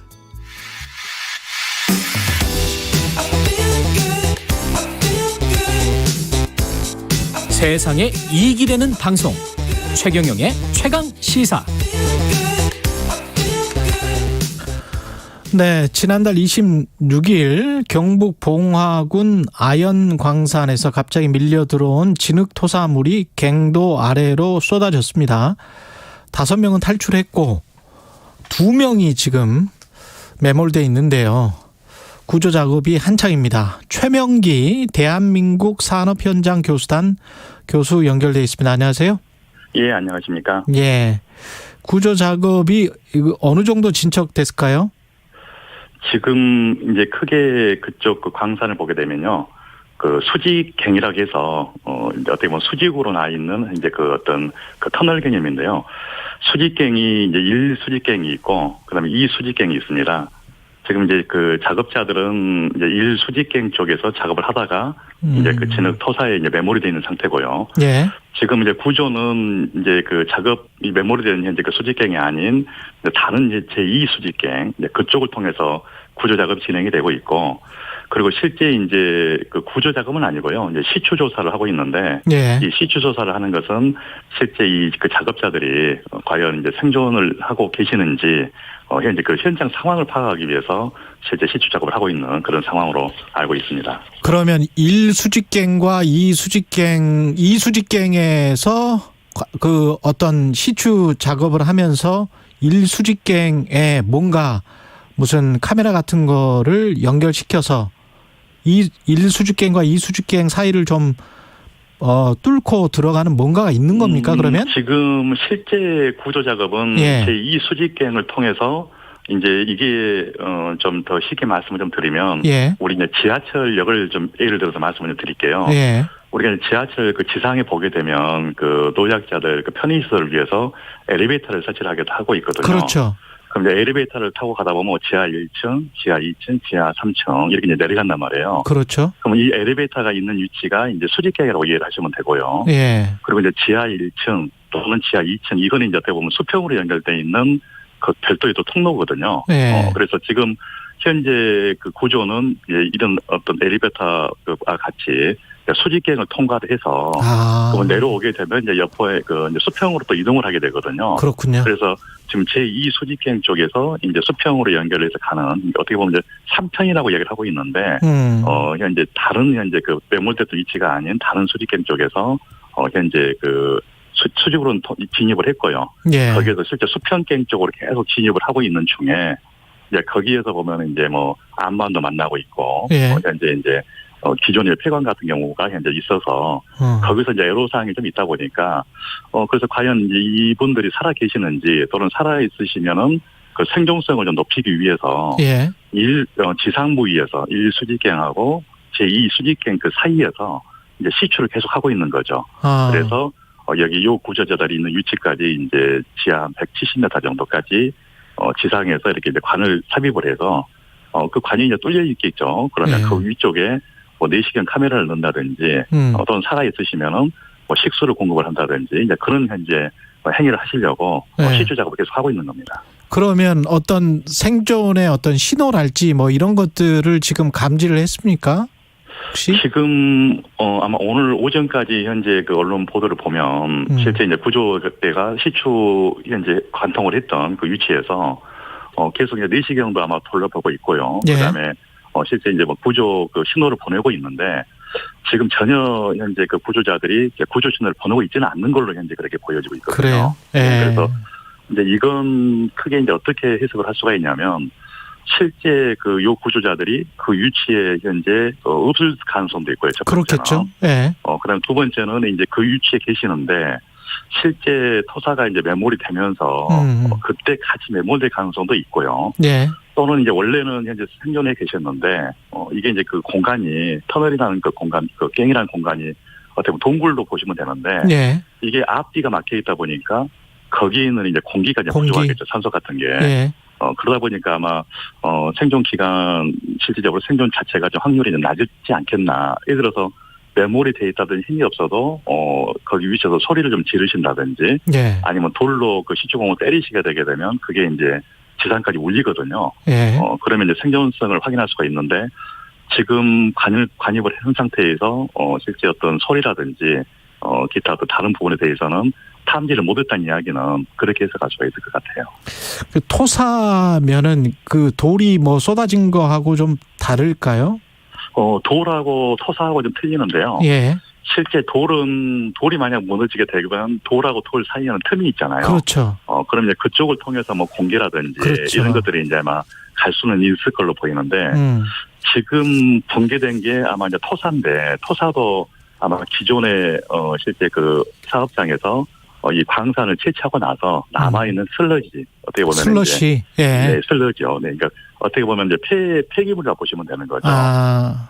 세상에 이익이 되는 방송 최경영의 최강 시사. 네, 지난달 26일 경북 봉화군 아연광산에서 갑자기 밀려 들어온 진흙 토사물이 갱도 아래로 쏟아졌습니다. 5명은 탈출했고 2명이 지금 매몰돼 있는데요. 구조 작업이 한창입니다. 최명기 대한민국 산업현장교수단 교수 연결돼 있습니다. 안녕하세요. 예, 안녕하십니까. 예, 구조 작업이 어느 정도 진척됐을까요? 지금 이제 크게 그쪽 그 광산을 보게 되면요, 그 수직갱이라고 해서 이제 어떻게 보면 수직으로 나 있는 이제 그 어떤 그 터널 개념인데요. 수직갱이 이제 1수직갱이 있고 그다음에 2수직갱이 있습니다. 지금 이제 그 작업자들은 이제 1수직갱 쪽에서 작업을 하다가 이제 그 진흙 토사에 이제 메모리 되어 있는 상태고요. 예. 지금 이제 구조는 이제 그 작업이 메모리 되는 현재 그 수직갱이 아닌 다른 이제 제2수직갱 그쪽을 통해서 구조 작업이 진행이 되고 있고, 그리고 실제 이제 그 구조 작업은 아니고요. 이제 시추 조사를 하고 있는데, 예. 이 시추 조사를 하는 것은 실제 이 그 작업자들이 과연 이제 생존을 하고 계시는지 현재 그 현장 상황을 파악하기 위해서 실제 시추 작업을 하고 있는 그런 상황으로 알고 있습니다. 그러면 1수직갱과 2수직갱에서 그 어떤 시추 작업을 하면서 1수직갱에 뭔가 무슨 카메라 같은 거를 연결시켜서 1수직갱과 2수직갱 사이를 좀 뚫고 들어가는 뭔가가 있는 겁니까, 그러면? 지금 실제 구조 작업은 예. 제2수직갱을 통해서 이제 이게 좀 더 쉽게 말씀을 좀 드리면, 예. 우리 이제 지하철역을 좀 예를 들어서 말씀을 좀 드릴게요. 예. 우리가 지하철 그 지상에 보게 되면 그 노약자들 그 편의시설을 위해서 엘리베이터를 설치를 하기도 하고 있거든요. 그렇죠. 그럼 이제 엘리베이터를 타고 가다 보면 지하 1층, 지하 2층, 지하 3층 이렇게 이제 내려간단 말이에요. 그렇죠. 그럼 이 엘리베이터가 있는 위치가 이제 수직갱이라고 이해를 하시면 되고요. 예. 그리고 이제 지하 1층 또는 지하 2층 이거는 이제 어떻게 보면 수평으로 연결되어 있는 그 별도의 또 통로거든요. 예. 그래서 지금 현재 그 구조는 이런 어떤 엘리베이터와 같이 수직갱을 통과를 해서 내려오게 되면 이제 옆에 그 이제 수평으로 또 이동을 하게 되거든요. 그렇군요. 그래서 지금 제2 수직갱 쪽에서 이제 수평으로 연결해서 가는 어떻게 보면 이제 3편이라고 얘기를 하고 있는데 현재 다른 현재 그 매몰됐던 위치가 아닌 다른 수직갱 쪽에서 현재 그 수직으로 진입을 했고요. 예. 거기에서 실제 수평갱 쪽으로 계속 진입을 하고 있는 중에 이제 거기에서 보면 이제 뭐 안반도 만나고 있고 예. 현재 이제 기존의 폐관 같은 경우가 현재 있어서 거기서 이제 애로사항이 좀 있다 보니까 그래서 과연 이제 이분들이 살아 계시는지 또는 살아 있으시면은 그 생존성을 좀 높이기 위해서 예. 지상 부위에서 1수직갱하고 제2수직갱 그 사이에서 이제 시추를 계속 하고 있는 거죠. 그래서 여기 요 구조자들이 있는 위치까지 이제 지하 170m 정도까지 지상에서 이렇게 이제 관을 삽입을 해서 그 관이 이제 뚫려 있겠죠. 그러면 예. 그 위쪽에 뭐 내시경 카메라를 넣는다든지 또는 살아 있으시면은 뭐 식수를 공급을 한다든지 이제 그런 현재 행위를 하시려고 시추 작업을 계속 하고 있는 겁니다. 그러면 어떤 생존의 어떤 신호랄지 뭐 이런 것들을 지금 감지를 했습니까? 혹시? 지금 아마 오늘 오전까지 현재 그 언론 보도를 보면 실제 이제 구조대가 시추 현재 관통을 했던 그 위치에서 계속 이제 내시경도 아마 돌려보고 있고요. 예. 그다음에 실제 이제 뭐 구조 그 신호를 보내고 있는데 지금 전혀 현재 그 구조자들이 이제 구조 신호를 보내고 있지는 않는 걸로 현재 그렇게 보여지고 있거든요. 그래요. 예. 그래서 이제 이건 크게 이제 어떻게 해석을 할 수가 있냐면 실제 그 요 구조자들이 그 위치에 현재 없을 가능성도 있고요. 첫 번째는. 그렇겠죠. 예. 그다음 두 번째는 이제 그 위치에 계시는데 실제 토사가 이제 매몰이 되면서 그때 같이 매몰될 가능성도 있고요. 예. 또는 이제 원래는 현재 생존해 계셨는데 이게 이제 그 공간이 터널이라는 그 공간, 그 갱이라는 공간이 어떻게 보면 동굴로 보시면 되는데 예. 이게 앞뒤가 막혀 있다 보니까 거기는 이제 공기가 이제 부족하겠죠. 산소 같은 게. 예. 그러다 보니까 아마 생존 기간 실질적으로 생존 자체가 좀 확률이 좀 낮지 않겠나. 예를 들어서 매몰이 돼 있다든지 힘이 없어도 거기 위치에서 소리를 좀 지르신다든지 예. 아니면 돌로 그 시추공을 때리시게 되게 되면 그게 이제 지상까지 울리거든요. 예. 그러면 이제 생존성을 확인할 수가 있는데 지금 관입을 한 상태에서 실제 어떤 소리라든지 기타 또 다른 부분에 대해서는 탐지를 못했다는 이야기는 그렇게 해석할 수가 있을 것 같아요. 그 토사면은 그 돌이 뭐 쏟아진 거하고 좀 다를까요? 돌하고 토사하고 좀 틀리는데요. 예. 실제 돌이 만약 무너지게 되면 돌하고 돌 사이에는 틈이 있잖아요. 그렇죠. 그럼 이제 그쪽을 통해서 뭐 공기라든지 그렇죠. 이런 것들이 이제 아마 갈 수는 있을 걸로 보이는데 지금 붕괴된 게 아마 이제 토사인데 토사도 아마 기존에 실제 그 사업장에서 이 광산을 채취하고 나서 남아있는 슬러지 어떻게 보면 슬러시 네, 슬러지요. 네, 그러니까 어떻게 보면 이제 폐기물이라고 보시면 되는 거죠.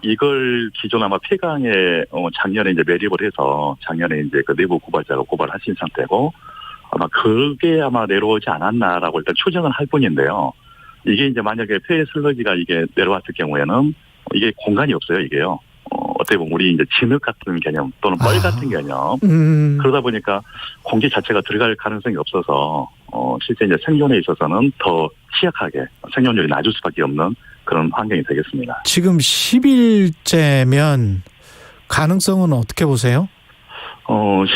이걸 기존 아마 폐강에 작년에 이제 매립을 해서 작년에 이제 그 내부 고발자가 고발하신 상태고 아마 그게 아마 내려오지 않았나라고 일단 추정은 할 뿐인데요. 이게 이제 만약에 폐 슬러지가 이게 내려왔을 경우에는 이게 공간이 없어요, 이게요. 어떻게 보면 우리 이제 진흙 같은 개념 또는 뻘 같은 개념 그러다 보니까 공기 자체가 들어갈 가능성이 없어서 실제 이제 생존에 있어서는 더 취약하게 생존율이 낮을 수밖에 없는 그런 환경이 되겠습니다. 지금 10일째면 가능성은 어떻게 보세요?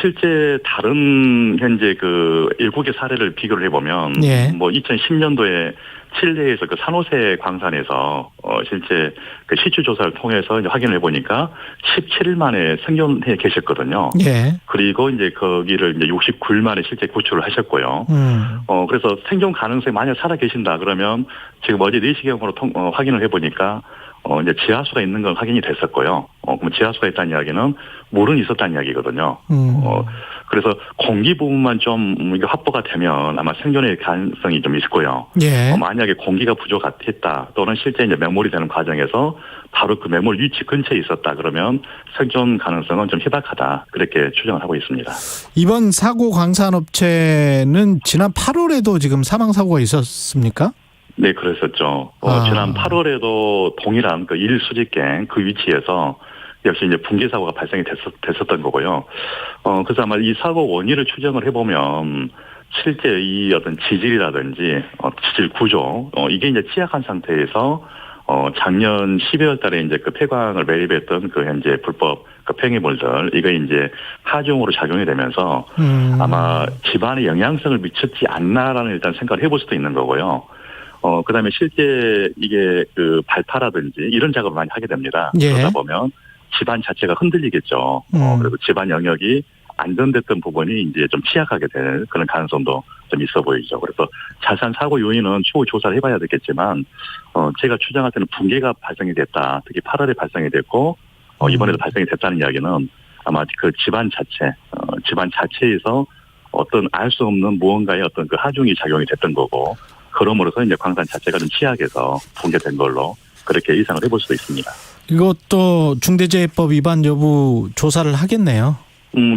실제 다른 현재 그 일국의 사례를 비교를 해보면 예. 뭐 2010년도에 칠레에서 그 산호세 광산에서 실제 그 시추 조사를 통해서 이제 확인을 해보니까 17일 만에 생존해 계셨거든요. 예. 그리고 이제 거기를 이제 69일 만에 실제 구출을 하셨고요. 그래서 생존 가능성이 만약 살아 계신다 그러면 지금 어제 내시경으로 확인을 해보니까 이제 지하수가 있는 건 확인이 됐었고요. 그럼 지하수가 있다는 이야기는 물은 있었다는 이야기거든요. 그래서 공기 부분만 좀 이게 확보가 되면 아마 생존의 가능성이 좀 있고요. 예. 만약에 공기가 부족했다 또는 실제 이제 매몰이 되는 과정에서 바로 그 매몰 위치 근처에 있었다 그러면 생존 가능성은 좀 희박하다 그렇게 추정을 하고 있습니다. 이번 사고 광산업체는 지난 8월에도 지금 사망 사고가 있었습니까? 네, 그랬었죠. 지난 8월에도 동일한 그 1 수직갱 그 위치에서 역시 이제 붕괴 사고가 발생이 됐었던 거고요. 그래서 아마 이 사고 원인을 추정을 해보면 실제 이 어떤 지질이라든지 지질 구조 이게 이제 취약한 상태에서 작년 12월 달에 이제 그 폐광을 매립했던 그 현재 불법 그 폐기물들 이거 이제 하중으로 작용이 되면서 아마 집안에 영향성을 미쳤지 않나라는 일단 생각을 해볼 수도 있는 거고요. 그 다음에 실제 이게 그 발파라든지 이런 작업을 많이 하게 됩니다. 예. 그러다 보면 집안 자체가 흔들리겠죠. 그리고 집안 영역이 안전됐던 부분이 이제 좀 취약하게 될 그런 가능성도 좀 있어 보이죠. 그래서 자세한 사고 요인은 추후 조사를 해봐야 되겠지만, 제가 추정할 때는 붕괴가 발생이 됐다. 특히 8월에 발생이 됐고, 이번에도 발생이 됐다는 이야기는 아마 그 집안 자체에서 어떤 알 수 없는 무언가의 어떤 그 하중이 작용이 됐던 거고, 그러므로서 이제 광산 자체가 좀 취약해서 붕괴된 걸로 그렇게 예상을 해볼 수도 있습니다. 이것도 중대재해법 위반 여부 조사를 하겠네요.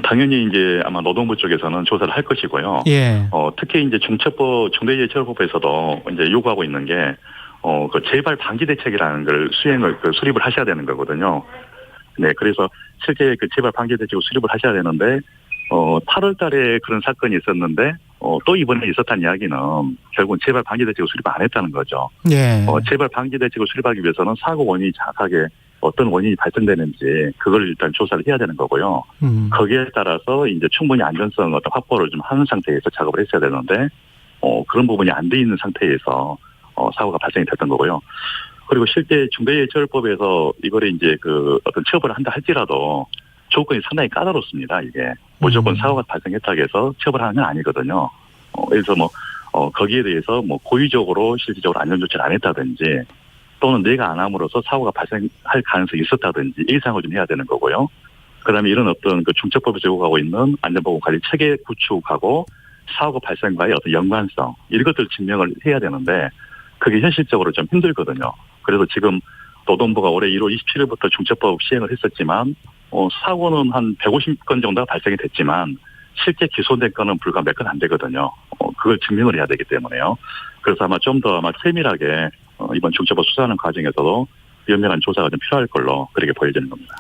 당연히 이제 아마 노동부 쪽에서는 조사를 할 것이고요. 예. 특히 이제 중대재해처벌법에서도 이제 요구하고 있는 게, 그 재발 방지 대책이라는 걸 수립을 하셔야 되는 거거든요. 네. 그래서 실제 그 재발 방지 대책을 수립을 하셔야 되는데, 8월 달에 그런 사건이 있었는데, 또 이번에 있었다는 이야기는 결국은 재발 방지 대책을 수립 안 했다는 거죠. 예. 재발 방지 대책을 수립하기 위해서는 사고 원인이 정확하게 어떤 원인이 발생되는지 그걸 일단 조사를 해야 되는 거고요. 거기에 따라서 이제 충분히 안전성 어떤 확보를 좀 하는 상태에서 작업을 했어야 되는데, 그런 부분이 안 돼 있는 상태에서 사고가 발생이 됐던 거고요. 그리고 실제 중대재해처벌법에서 이거를 이제 그 어떤 처벌을 한다 할지라도 조건이 상당히 까다롭습니다. 이게 무조건 사고가 발생했다고 해서 처벌하는 건 아니거든요. 그래서 거기에 대해서 고의적으로 실질적으로 안전조치를 안 했다든지 또는 내가 안 함으로써 사고가 발생할 가능성이 있었다든지 예상을 좀 해야 되는 거고요. 그다음에 이런 어떤 그 중처법이 제공하고 있는 안전보건 관리 체계 구축하고 사고 발생과의 어떤 연관성 이런 것들을 증명을 해야 되는데 그게 현실적으로 좀 힘들거든요. 그래서 지금 노동부가 올해 1월 27일부터 중처법 시행을 했었지만 사고는 한 150건 정도가 발생이 됐지만 실제 기소된 건은 불과 몇 건 안 되거든요. 그걸 증명을 해야 되기 때문에요. 그래서 아마 좀 더 세밀하게 이번 중처법 수사하는 과정에서도 면밀한 조사가 좀 필요할 걸로 그렇게 보여지는 겁니다.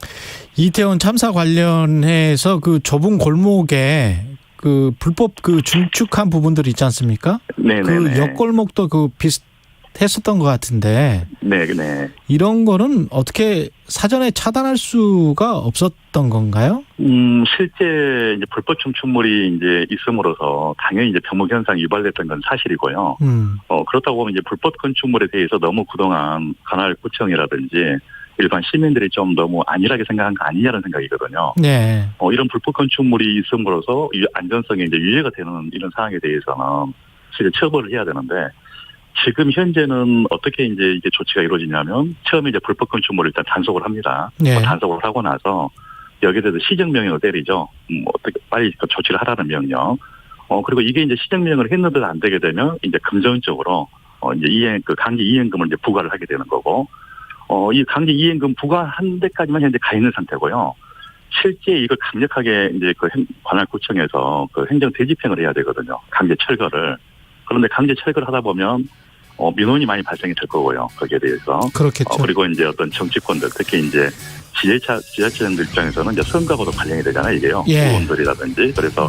이태원 참사 관련해서 그 좁은 골목에 그 불법 그 중축한 부분들 있지 않습니까? 네, 그 옆골목도 그 비슷했었던 것 같은데. 네. 이런 거는 어떻게 사전에 차단할 수가 없었던 건가요? 실제 이제 불법 중축물이 이제 있음으로써 당연히 이제 병목 현상이 유발됐던 건 사실이고요. 그렇다고 보면 이제 불법 건축물에 대해서 너무 그동안 관할구청이라든지 일반 시민들이 좀 너무 안일하게 생각한 거 아니냐는 생각이거든요. 네. 이런 불법 건축물이 있음으로써 이 안전성에 이제 유해가 되는 이런 상황에 대해서는 실제 처벌을 해야 되는데 지금 현재는 어떻게 이제 조치가 이루어지냐면 처음에 이제 불법 건축물을 일단 단속을 합니다. 네. 단속을 하고 나서 여기에 대해서 시정명령을 때리죠. 어떻게 빨리 조치를 하라는 명령. 그리고 이게 이제 시정명령을 했는데도 안 되게 되면 이제 금전적으로 이제 강제 이행금을 이제 부과를 하게 되는 거고. 이 강제 이행금 부과한 데까지만 현재 가 있는 상태고요. 실제 이걸 강력하게 이제 그 관할구청에서 그 행정 대집행을 해야 되거든요. 강제 철거를. 그런데 강제 철거를 하다 보면 민원이 많이 발생이 될 거고요. 거기에 대해서. 그렇겠죠. 그리고 이제 어떤 정치권들 특히 이제 지자체장들 입장에서는 이제 선거하고도 관련이 되잖아요. 이게요. 의원들이라든지. 그래서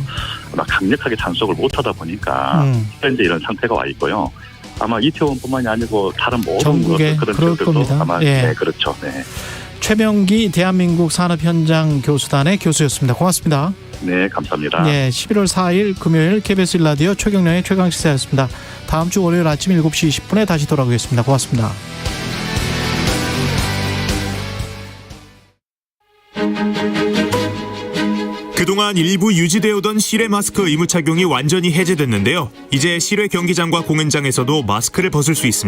강력하게 단속을 못 하다 보니까 현재 이런 상태가 와 있고요. 아마 이태원뿐만이 아니고 다른 모든 그런 지역들도 아마 네, 그렇죠. 네. 최명기 대한민국 산업현장 교수단의 교수였습니다. 고맙습니다. 네, 감사합니다. 네, 11월 4일 금요일 KBS 1라디오 최경영의 최강시사였습니다. 다음 주 월요일 아침 7시 20분에 다시 돌아오겠습니다. 고맙습니다. 그동안 일부 유지되어 오던 실외 마스크 의무 착용이 완전히 해제됐는데요. 이제 실외 경기장과 공연장에서도 마스크를 벗을 수 있습니다.